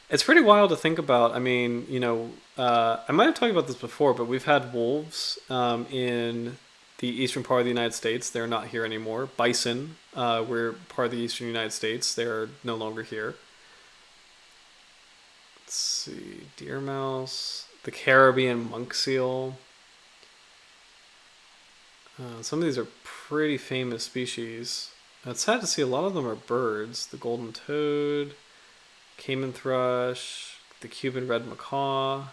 It's pretty wild to think about. I mean, I might have talked about this before, but we've had wolves in the eastern part of the United States. They're not here anymore. Bison were part of the eastern United States. They're no longer here. Let's see. Deer mouse. The Caribbean monk seal. Some of these are pretty famous species. It's sad to see a lot of them are birds. The golden toad. caiman thrush, the Cuban red macaw.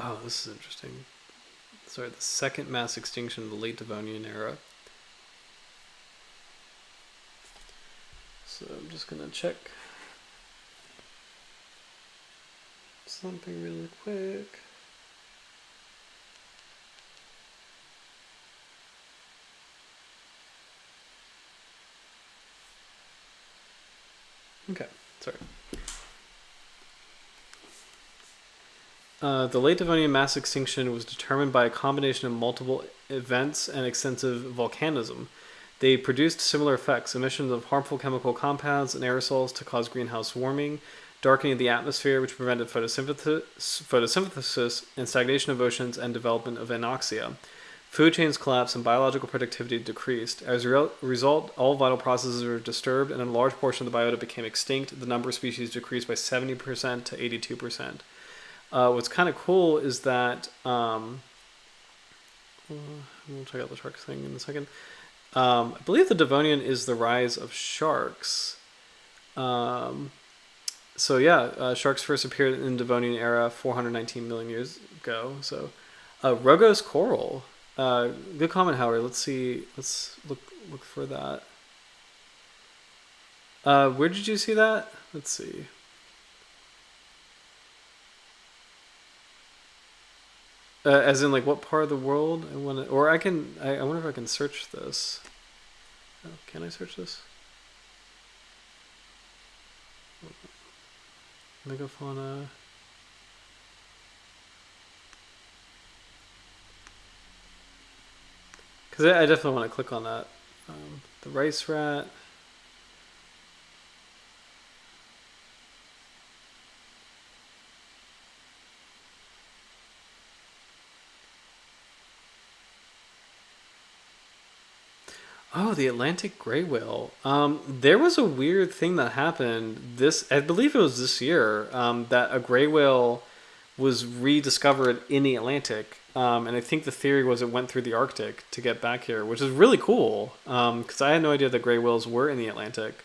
Oh, this is interesting. Sorry, the second mass extinction of the late Devonian era. So I'm just gonna check something really quick. Okay, sorry. The late Devonian mass extinction was determined by a combination of multiple events and extensive volcanism. They produced similar effects: emissions of harmful chemical compounds and aerosols to cause greenhouse warming, darkening of the atmosphere, which prevented photosynthesis and stagnation of oceans and development of anoxia. Food chains collapsed and biological productivity decreased. As a result, all vital processes were disturbed and a large portion of the biota became extinct. The number of species decreased by 70% to 82%. What's kind of cool is that we'll check out the shark thing in a second. I believe the Devonian is the rise of sharks. So yeah, sharks first appeared in the Devonian era 419 million years ago. So Rogos coral. Good comment, Howard. Let's see. Let's look for that. Where did you see that? Let's see. As in, like, what part of the world I want to, or I can. I wonder if I can search this. Oh, can I search this? Megafauna. Because I definitely want to click on that. The rice rat. Oh, the Atlantic gray whale. There was a weird thing that happened I believe it was this year, that a gray whale was rediscovered in the Atlantic. And I think the theory was it went through the Arctic to get back here, which is really cool. Because I had no idea that gray whales were in the Atlantic.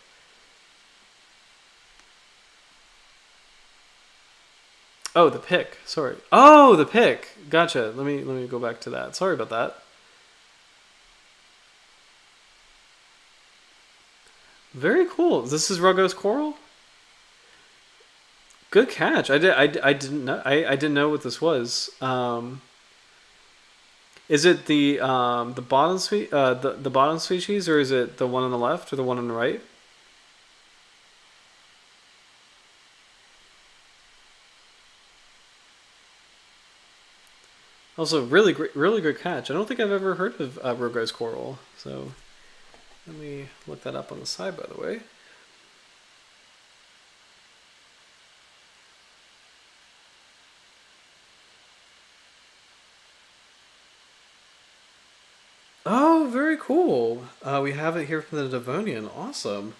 Oh, the pick. Sorry. Oh, the pick. Gotcha. Let me go back to that. Sorry about that. Very cool. This is Rogos coral. Good catch. I didn't know. I didn't know what this was. Is it the bottom the bottom species, or is it the one on the left or the one on the right? Also, really great, really good catch. I don't think I've ever heard of Rogos coral. So let me look that up on the side, by the way. Oh, very cool. We have it here from the Devonian. Awesome.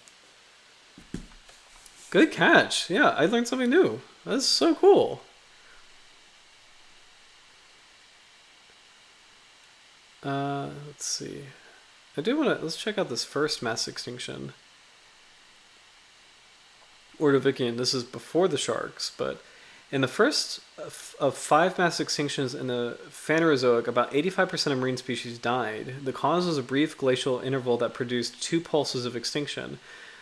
Good catch. Yeah, I learned something new. That's so cool. Let's see. I do want to, let's check out this first mass extinction. Ordovician, this is before the sharks, but in the first of 5 mass extinctions in the Phanerozoic, about 85% of marine species died. The cause was a brief glacial interval that produced 2 pulses of extinction.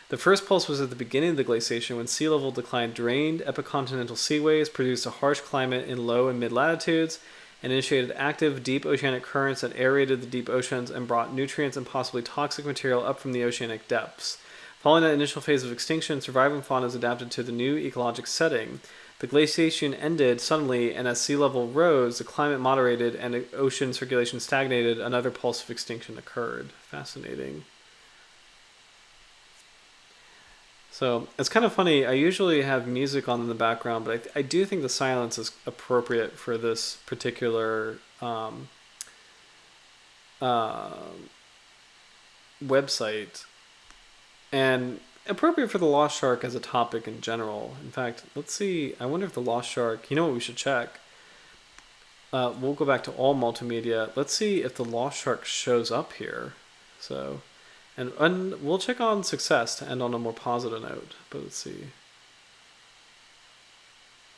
The first pulse was at the beginning of the glaciation, when sea level decline drained epicontinental seaways, produced a harsh climate in low and mid latitudes, and initiated active deep oceanic currents that aerated the deep oceans and brought nutrients and possibly toxic material up from the oceanic depths. Following that initial phase of extinction, surviving faunas adapted to the new ecologic setting. The glaciation ended suddenly, and as sea level rose, the climate moderated and ocean circulation stagnated. Another pulse of extinction occurred. Fascinating. So it's kind of funny. I usually have music on in the background, but I do think the silence is appropriate for this particular website, and appropriate for the lost shark as a topic in general. In fact, let's see. I wonder if the lost shark. You know what we should check? We'll go back to all multimedia. Let's see if the lost shark shows up here. So And we'll check on success to end on a more positive note. But let's see.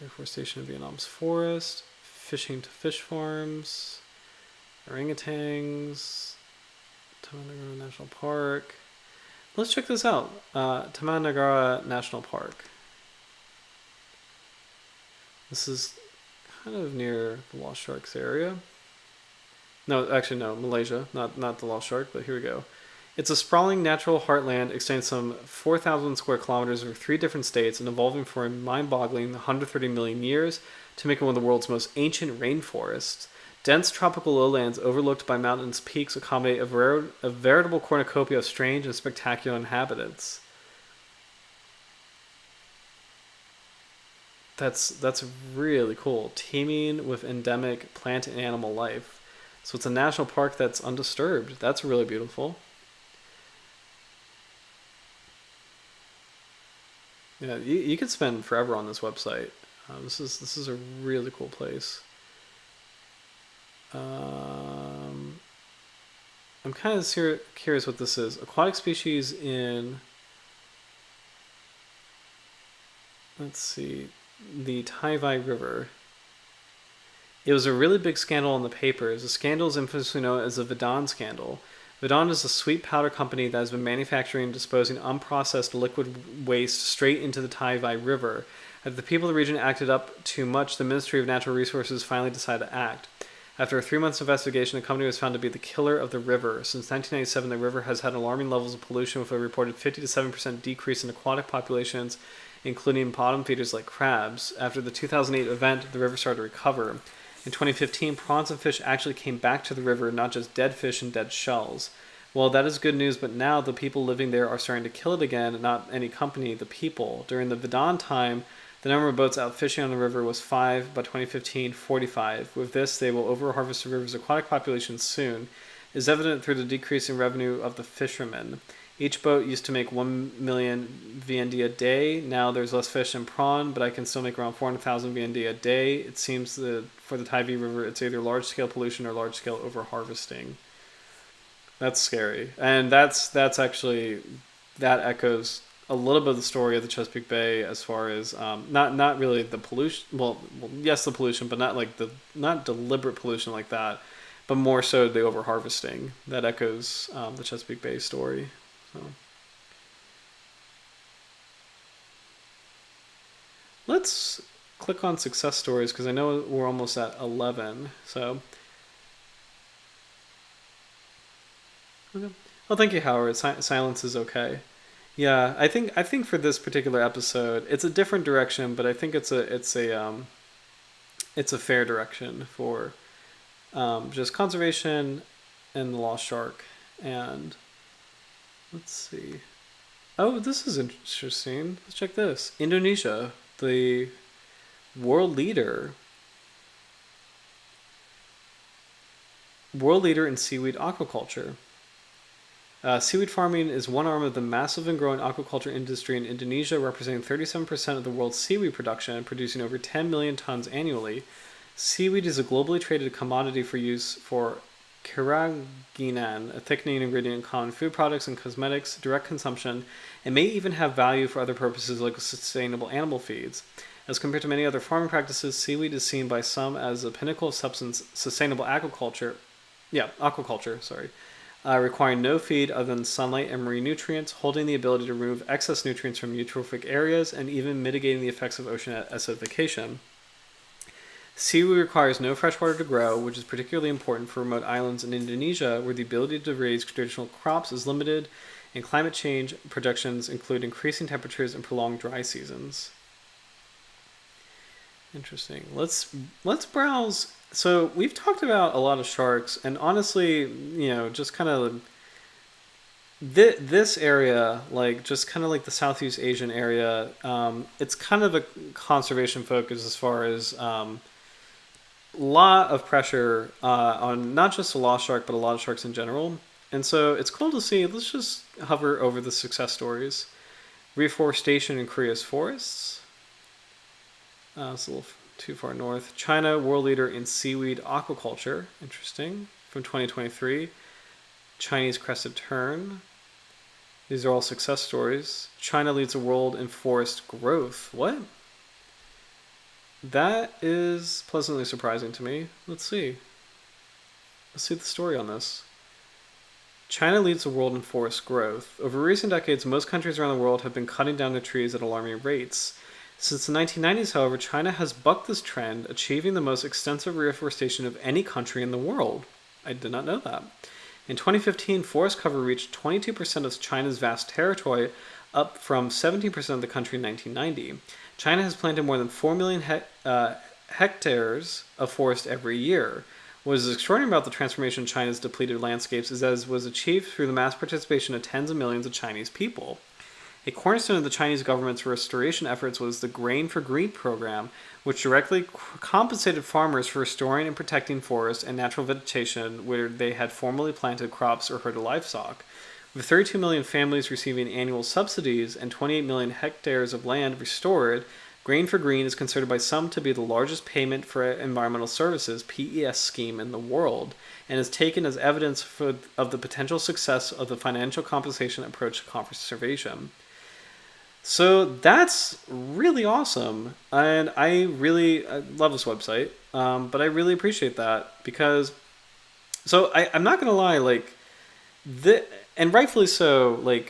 Reforestation of Vietnam's forest, fishing to fish farms, orangutans, Tamanagara National Park. Let's check this out. Tamanagara National Park. This is kind of near the Lost Sharks area. No, actually no, Malaysia, not the Lost Shark, but here we go. It's a sprawling natural heartland extending some 4,000 square kilometers over 3 different states and evolving for a mind-boggling 130 million years to make it one of the world's most ancient rainforests. Dense tropical lowlands overlooked by mountains' peaks accommodate a veritable cornucopia of strange and spectacular inhabitants. That's really cool. Teeming with endemic plant and animal life. So it's a national park that's undisturbed. That's really beautiful. Yeah, you could spend forever on this website. This is a really cool place. I'm kind of curious what this is. Aquatic species in, let's see, the Taivai River. It was a really big scandal in the papers. The scandal is infamously known as the Vedan scandal. Vedan is a sweet powder company that has been manufacturing and disposing unprocessed liquid waste straight into the Taivai River. After the people of the region acted up too much, the Ministry of Natural Resources finally decided to act. After a 3-month investigation, the company was found to be the killer of the river. Since 1997, the river has had alarming levels of pollution with a reported 50 to 7% decrease in aquatic populations, including bottom feeders like crabs. After the 2008 event, the river started to recover. In 2015, prawns and fish actually came back to the river, not just dead fish and dead shells. Well, that is good news, but now the people living there are starting to kill it again, not any company, the people. During the Vedan time, the number of boats out fishing on the river was 5, by 2015, 45. With this, they will over-harvest the river's aquatic population soon. It is evident through the decrease in revenue of the fishermen. Each boat used to make 1 million VND a day. Now there's less fish and prawn, but I can still make around 400,000 VND a day. It seems that for the Taivai River, it's either large-scale pollution or large-scale over-harvesting. That's scary. And that's actually, that echoes a little bit of the story of the Chesapeake Bay as far as not really the pollution. Well, yes, the pollution, but not deliberate pollution like that, but more so the over-harvesting. That echoes the Chesapeake Bay story. So. Let's click on success stories because I know we're almost at 11. So, okay. Well, thank you, Howard. Silence is okay. Yeah, I think for this particular episode, it's a different direction, but I think it's a fair direction for just conservation and the lost shark. And let's see. Oh, this is interesting. Let's check this. Indonesia, the world leader in seaweed aquaculture. Seaweed farming is one arm of the massive and growing aquaculture industry in Indonesia, representing 37% of the world's seaweed production and producing over 10 million tons annually. Seaweed is a globally traded commodity for use for carrageenan, a thickening ingredient in common food products and cosmetics, direct consumption, and may even have value for other purposes like sustainable animal feeds. As compared to many other farming practices, seaweed is seen by some as a pinnacle of sustainable aquaculture, requiring no feed other than sunlight and marine nutrients, holding the ability to remove excess nutrients from eutrophic areas, and even mitigating the effects of ocean acidification. Seaweed requires no fresh water to grow, which is particularly important for remote islands in Indonesia, where the ability to raise traditional crops is limited, and climate change projections include increasing temperatures and prolonged dry seasons. Interesting. Let's browse. So we've talked about a lot of sharks, and honestly, just kind of this area, like just kind of like the Southeast Asian area, it's kind of a conservation focus as far as lot of pressure on not just the lost shark, but a lot of sharks in general. And so it's cool to see. Let's just hover over the success stories. Reforestation in Korea's forests. It's a little too far north. China, world leader in seaweed aquaculture. Interesting. From 2023. Chinese crested tern. These are all success stories. China leads the world in forest growth. What? That is pleasantly surprising to me. Let's see. Let's see the story on this. China leads the world in forest growth. Over recent decades, most countries around the world have been cutting down their trees at alarming rates. Since the 1990s, however, China has bucked this trend, achieving the most extensive reforestation of any country in the world. I did not know that. In 2015, forest cover reached 22% of China's vast territory, up from 17% of the country in 1990. China has planted more than 4 million hectares of forest every year. What is extraordinary about the transformation of China's depleted landscapes is that it was achieved through the mass participation of tens of millions of Chinese people. A cornerstone of the Chinese government's restoration efforts was the Grain for Green program, which directly compensated farmers for restoring and protecting forests and natural vegetation where they had formerly planted crops or herded livestock. With 32 million families receiving annual subsidies and 28 million hectares of land restored, Grain for Green is considered by some to be the largest payment for environmental services (PES) scheme in the world, and is taken as evidence of the potential success of the financial compensation approach to conservation. So that's really awesome, and I love this website, but I really appreciate that because, I'm not gonna lie, and rightfully so,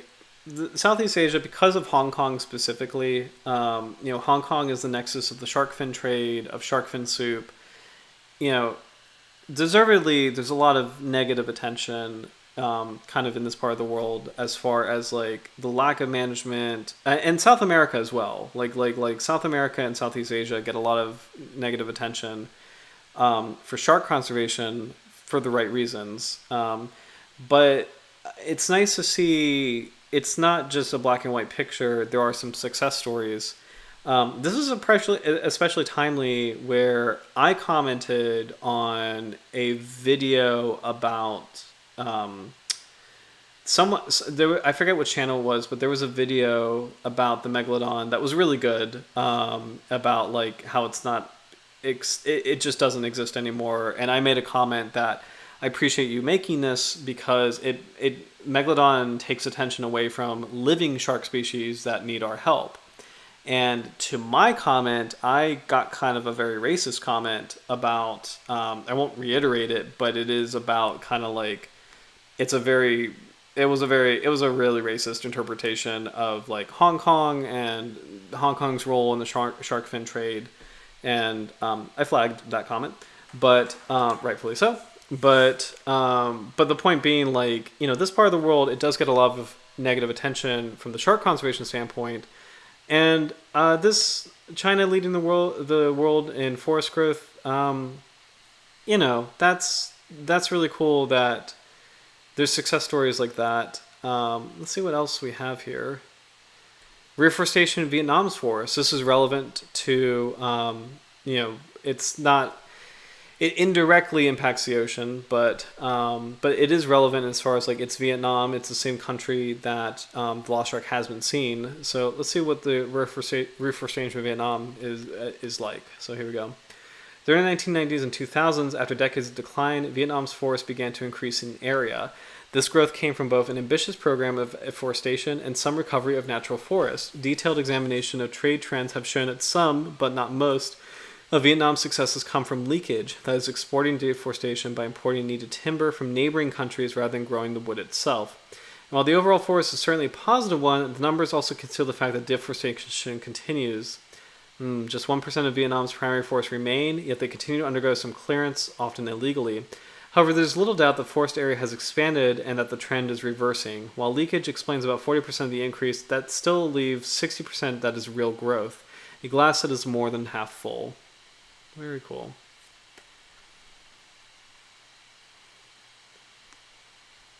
Southeast Asia, because of Hong Kong specifically, Hong Kong is the nexus of the shark fin trade, of shark fin soup. Deservedly, there's a lot of negative attention, kind of in this part of the world, as far as the lack of management, and South America as well. Like South America and Southeast Asia get a lot of negative attention for shark conservation for the right reasons, but it's nice to see. It's not just a black and white picture. There are some success stories. This is especially timely where I commented on a video about I forget what channel it was, but there was a video about the megalodon that was really good, about how it's not, it just doesn't exist anymore. And I made a comment that I appreciate you making this because Megalodon takes attention away from living shark species that need our help. And to my comment, I got kind of a very racist comment about, I won't reiterate it, but it is about kind of it was a really racist interpretation of Hong Kong and Hong Kong's role in the shark fin trade. And I flagged that comment, but rightfully so. But the point being, this part of the world, it does get a lot of negative attention from the shark conservation standpoint, and this China leading the world in forest growth, that's really cool that there's success stories like that. Let's see what else we have here. Reforestation in Vietnam's forests. This is relevant to it's not. It indirectly impacts the ocean, but it is relevant as far as it's Vietnam. It's the same country that the lost shark has been seen. So let's see what the reforestation of Vietnam is like. So here we go. During the 1990s and 2000s, after decades of decline, Vietnam's forests began to increase in area. This growth came from both an ambitious program of afforestation and some recovery of natural forests. Detailed examination of trade trends have shown that some, but not most, of Vietnam's successes come from leakage, that is, exporting deforestation by importing needed timber from neighboring countries rather than growing the wood itself. And while the overall forest is certainly a positive one, the numbers also conceal the fact that deforestation continues. Just 1% of Vietnam's primary forests remain, yet they continue to undergo some clearance, often illegally. However, there's little doubt the forest area has expanded and that the trend is reversing. While leakage explains about 40% of the increase, that still leaves 60% that is real growth, a glass that is more than half full. Very cool.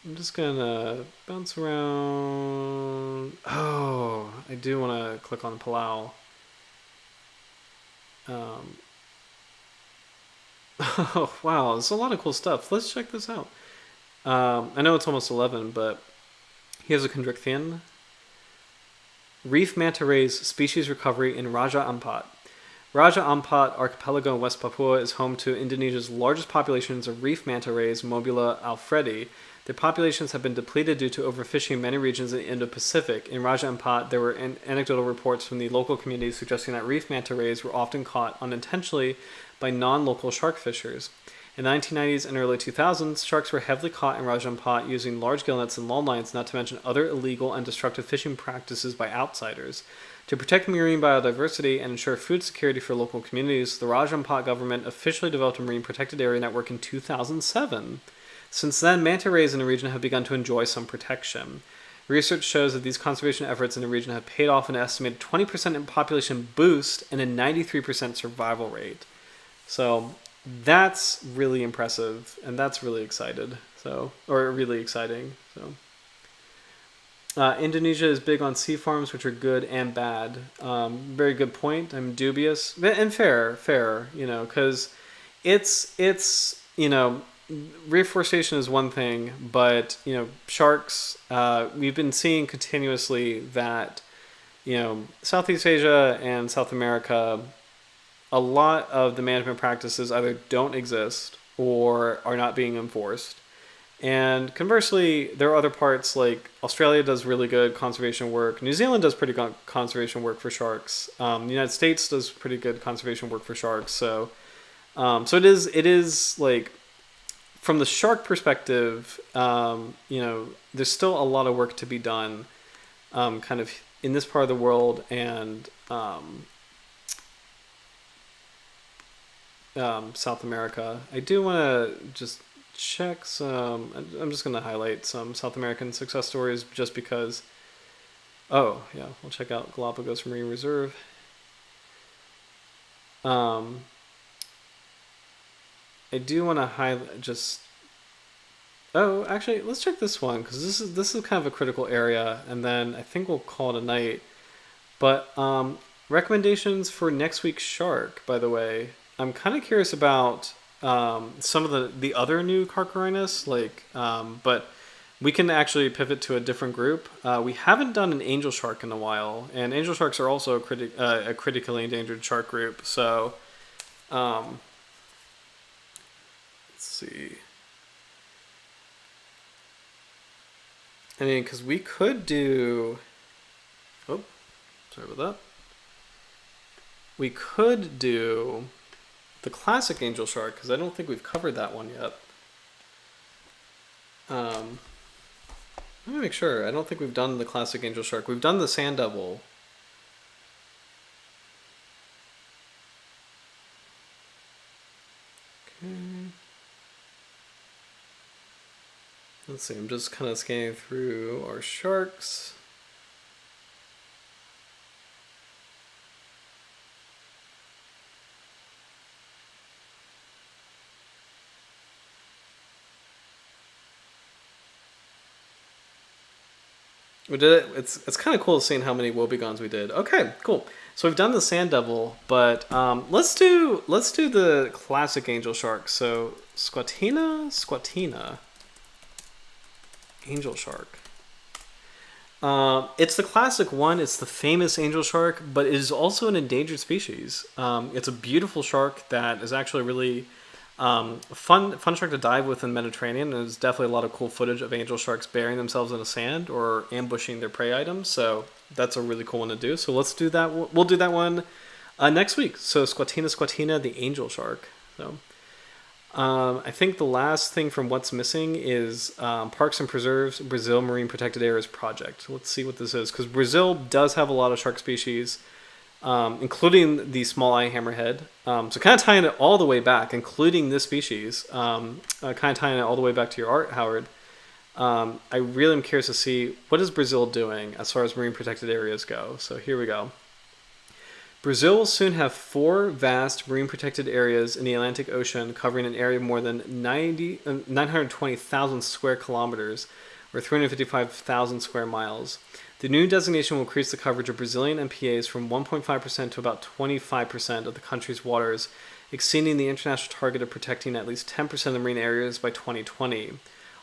I'm just gonna bounce around. Oh, I do want to click on Palau. Oh, wow, there's a lot of cool stuff. Let's check this out. I know it's almost 11, but here's a Chondrichthyon. Reef manta rays species recovery in Raja Ampat. Raja Ampat Archipelago in West Papua is home to Indonesia's largest populations of reef manta rays, Mobula alfredi. Their populations have been depleted due to overfishing in many regions in the Indo-Pacific. In Raja Ampat, there were anecdotal reports from the local communities suggesting that reef manta rays were often caught unintentionally by non-local shark fishers. In the 1990s and early 2000s, sharks were heavily caught in Raja Ampat using large gill nets and long lines, not to mention other illegal and destructive fishing practices by outsiders. To protect marine biodiversity and ensure food security for local communities, the Raja Ampat government officially developed a marine protected area network in 2007. Since then, manta rays in the region have begun to enjoy some protection. Research shows that these conservation efforts in the region have paid off an estimated 20% in population boost and a 93% survival rate. So that's really impressive, and that's really exciting. Indonesia is big on sea farms, which are good and bad. Very good point. I'm dubious and fair, because it's reforestation is one thing, but sharks. We've been seeing continuously that Southeast Asia and South America, a lot of the management practices either don't exist or are not being enforced. And conversely, there are other parts like Australia does really good conservation work. New Zealand does pretty good conservation work for sharks. The United States does pretty good conservation work for sharks. So it is like, from the shark perspective, there's still a lot of work to be done, kind of in this part of the world and South America. I do want to just check some. I'm just going to highlight some South American success stories just because. Oh yeah, we'll check out Galapagos Marine Reserve. I do want to highlight just. Oh, actually, let's check this one because this is kind of a critical area, and then I think we'll call it a night. But recommendations for next week's shark, by the way. I'm kind of curious about some of the other new Carcharhinus, but we can actually pivot to a different group. We haven't done an angel shark in a while, and angel sharks are also a critically endangered shark group. So, let's see. I mean, because we could do. Oh, sorry about that. We could do the classic angel shark, because I don't think we've covered that one yet. Let me make sure. I don't think we've done the classic angel shark. We've done the sand devil. Okay. Let's see. I'm just kind of scanning through our sharks. We did it. It's kind of cool seeing how many wobegons we did. Okay, cool. So we've done the sand devil, but let's do the classic angel shark. So squatina, angel shark. It's the classic one. It's the famous angel shark, but it is also an endangered species. It's a beautiful shark that is actually really fun shark to dive with in the Mediterranean. There's definitely a lot of cool footage of angel sharks burying themselves in the sand or ambushing their prey items. So that's a really cool one to do. So let's do that. We'll do that one next week. So squatina, the angel shark. So I think the last thing from what's missing is Parks and Preserves Brazil Marine Protected Areas Project. Let's see what this is, because Brazil does have a lot of shark species. Including the small eye hammerhead. So kind of tying it all the way back, including this species, kind of tying it all the way back to your art, Howard. I really am curious to see what is Brazil doing as far as marine protected areas go. So here we go. Brazil will soon have 4 vast marine protected areas in the Atlantic Ocean, covering an area of more than 920,000 square kilometers, or 355,000 square miles. The new designation will increase the coverage of Brazilian MPAs from 1.5% to about 25% of the country's waters, exceeding the international target of protecting at least 10% of the marine areas by 2020.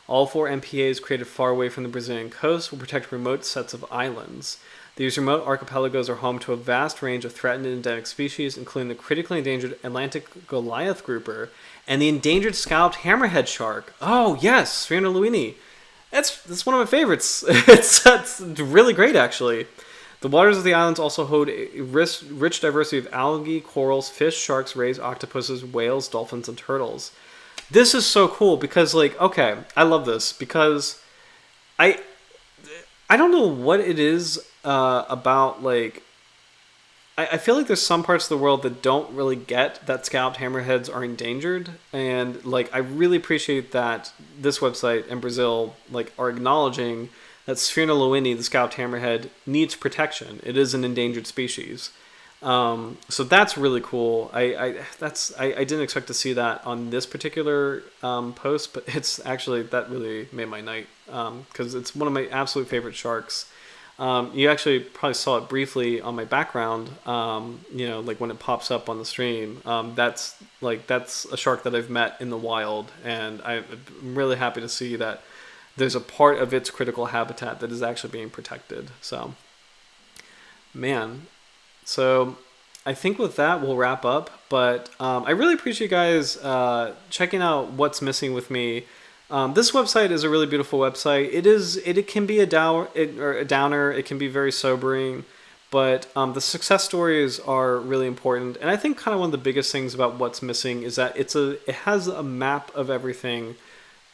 All 4 MPAs created far away from the Brazilian coast will protect remote sets of islands. These remote archipelagos are home to a vast range of threatened and endemic species, including the critically endangered Atlantic Goliath grouper and the endangered scalloped hammerhead shark. Oh, yes, Sphaerna lewini. That's one of my favorites. It's really great, actually. The waters of the islands also hold a rich diversity of algae, corals, fish, sharks, rays, octopuses, whales, dolphins, and turtles. This is so cool because, like, okay, I love this because I I don't know what it is about, like, I feel like there's some parts of the world that don't really get that scalped hammerheads are endangered, and like I really appreciate that this website and Brazil like are acknowledging that Sphaerna lewini, the scalped hammerhead, needs protection. It is an endangered species. So that's really cool. I didn't expect to see that on this particular post, but it's actually that really made my night because it's one of my absolute favorite sharks. You actually probably saw it briefly on my background. Like when it pops up on the stream. That's a shark that I've met in the wild, and I'm really happy to see that there's a part of its critical habitat that is actually being protected. So, man. So I think with that we'll wrap up. But I really appreciate you guys checking out what's missing with me. This website is a really beautiful website. It can be a downer. It can be very sobering, but the success stories are really important. And I think kind of one of the biggest things about what's missing is that it has a map of everything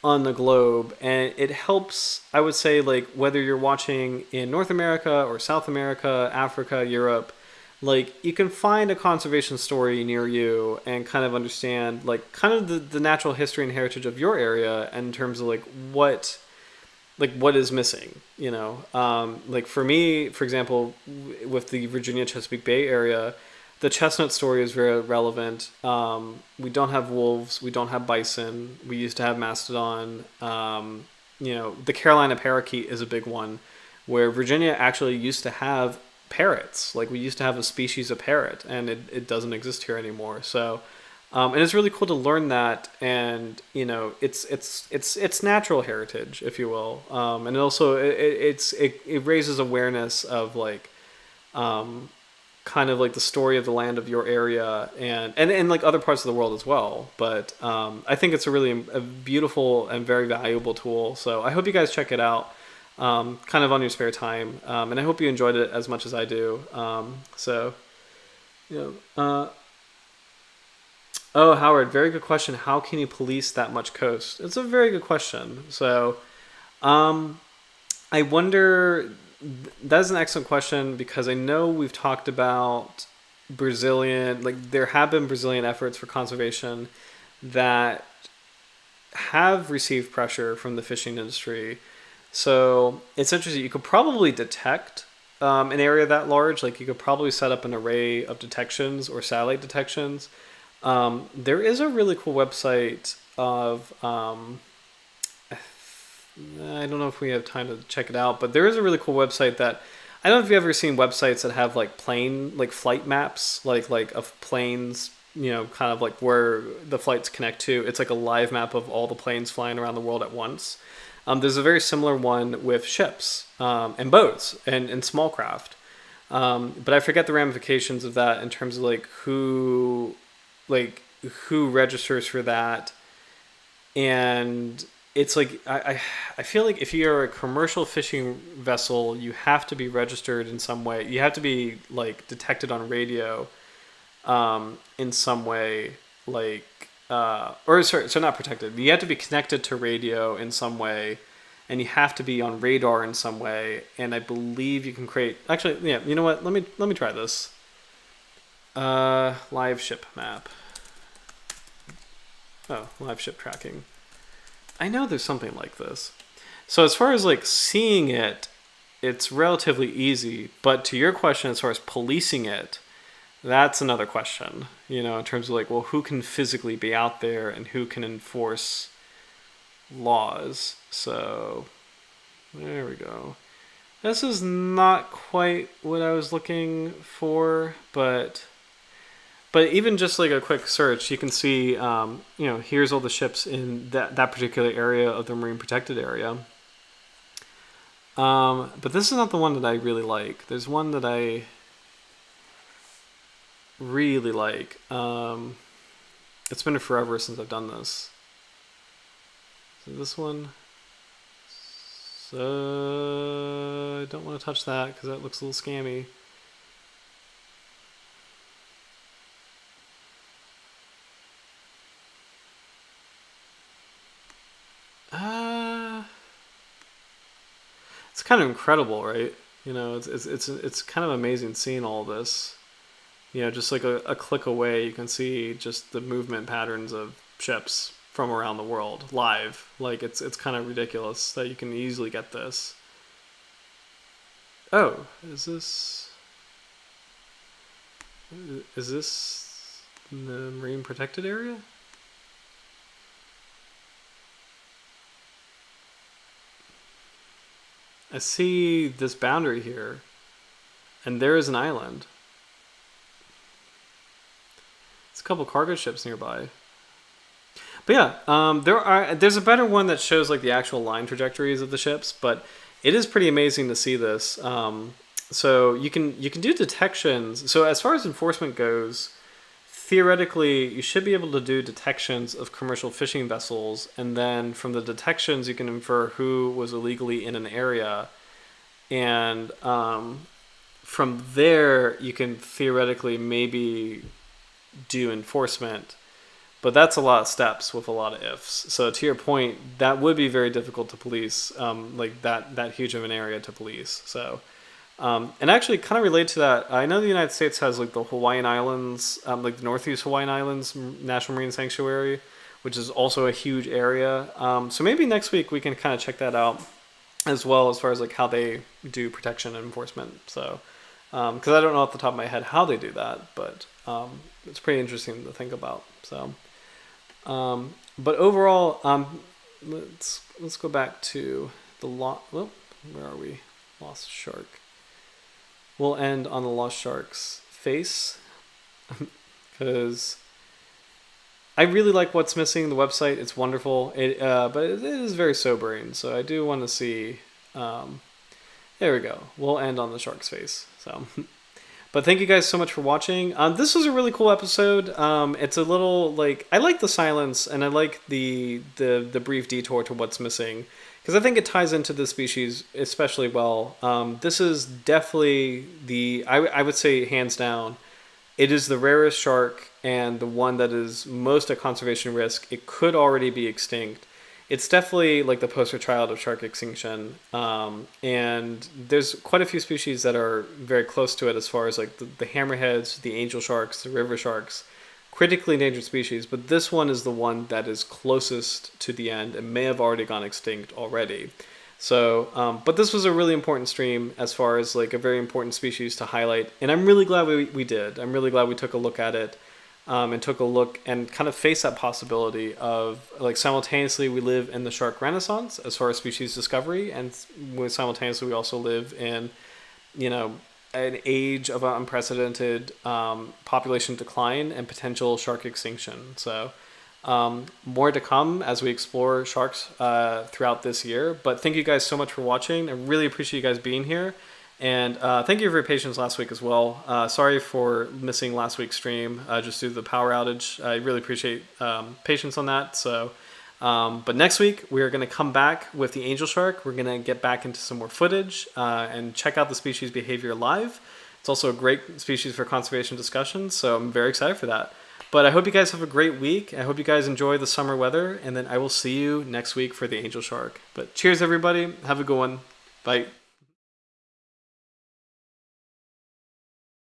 on the globe, and it helps, I would say, like whether you're watching in North America or South America, Africa, Europe, like you can find a conservation story near you and kind of understand like kind of the natural history and heritage of your area in terms of like what is missing, like for me, for example, with the Virginia Chesapeake Bay area, the chestnut story is very relevant. We don't have wolves, we don't have bison, we used to have mastodon. The Carolina parakeet is a big one where Virginia actually used to have parrots. Like we used to have a species of parrot, and it doesn't exist here anymore. So and it's really cool to learn that, and it's natural heritage, if you will, and also it raises awareness of like kind of like the story of the land of your area and like other parts of the world as well. But I think it's a beautiful and very valuable tool. So I hope you guys check it out. Kind of on your spare time, and I hope you enjoyed it as much as I do. Oh, Howard, very good question. How can you police that much coast? It's a very good question. So, I wonder. That is an excellent question because I know we've talked about there have been Brazilian efforts for conservation that have received pressure from the fishing industry. So it's interesting. You could probably detect an area that large. Like you could probably set up an array of detections or satellite detections. There is a really cool website of I don't know if we have time to check it out, but there is a really cool website that I don't know if you've ever seen websites that have like flight maps, like of planes, kind of like where the flights connect to. It's like a live map of all the planes flying around the world at once. There's a very similar one with ships and boats and small craft. But I forget the ramifications of that in terms of like who registers for that. And it's like I feel like if you're a commercial fishing vessel, you have to be registered in some way. You have to be like detected on radio in some way, like not protected. You have to be connected to radio in some way, and you have to be on radar in some way. And I believe you can create. Actually, yeah. You know what? Let me try this. Live ship map. Oh, live ship tracking. I know there's something like this. So as far as like seeing it, it's relatively easy. But to your question, as far as policing it, that's another question, in terms of like, well, who can physically be out there and who can enforce laws? So there we go. This is not quite what I was looking for, but even just like a quick search, you can see, here's all the ships in that particular area of the marine protected area. But this is not the one that I really like. There's one that I really like. It's been forever since I've done this. So this one. I don't want to touch that because that looks a little scammy. It's kind of incredible, right? You know, it's kind of amazing seeing all this. You know, just like a click away, you can see just the movement patterns of ships from around the world live. Like it's kind of ridiculous that you can easily get this. Oh, is this the marine protected area? I see this boundary here, and there is an island. There's a couple cargo ships nearby. But yeah, there's a better one that shows like the actual line trajectories of the ships, but it is pretty amazing to see this. So you can do detections. So as far as enforcement goes, theoretically you should be able to do detections of commercial fishing vessels, and then from the detections you can infer who was illegally in an area, and from there you can theoretically maybe do enforcement. But that's a lot of steps with a lot of ifs. So to your point, that would be very difficult to police, like that huge of an area to police. So, and actually, kind of related to that, I know the United States has like the Hawaiian Islands, like the Northeast Hawaiian Islands National Marine Sanctuary, which is also a huge area. So maybe next week we can kind of check that out as well, as far as like how they do protection and enforcement. So, because I don't know off the top of my head how they do that, but it's pretty interesting to think about. So. But overall, let's go back to the well, where are we? Lost shark. We'll end on the lost shark's face because I really like what's missing. The website, it's wonderful. But it is very sobering. So I do want to see. There we go. We'll end on the shark's face. So. But thank you guys so much for watching. This was a really cool episode. It's a little like I like the silence and I like the brief detour to what's missing because I think it ties into the species especially well. This is definitely I would say hands down, it is the rarest shark and the one that is most at conservation risk. It could already be extinct. It's definitely like the poster child of shark extinction, and there's quite a few species that are very close to it as far as like the hammerheads, the angel sharks, the river sharks, critically endangered species, but this one is the one that is closest to the end and may have already gone extinct already. So, but this was a really important stream as far as like a very important species to highlight, and I'm really glad we did. I'm really glad we took a look at it. And took a look and kind of faced that possibility of like simultaneously we live in the shark renaissance as far as species discovery, and simultaneously we also live in, you know, an age of unprecedented population decline and potential shark extinction. So more to come as we explore sharks throughout this year. But thank you guys so much for watching. I really appreciate you guys being here. And thank you for your patience last week as well. Sorry for missing last week's stream just due to the power outage. I really appreciate patience on that. So, but next week we're going to come back with the angel shark. We're going to get back into some more footage and check out the species behavior live. It's also a great species for conservation discussions, so I'm very excited for that. But I hope you guys have a great week. I hope you guys enjoy the summer weather, and then I will see you next week for the angel shark. But cheers, everybody. Have a good one. Bye.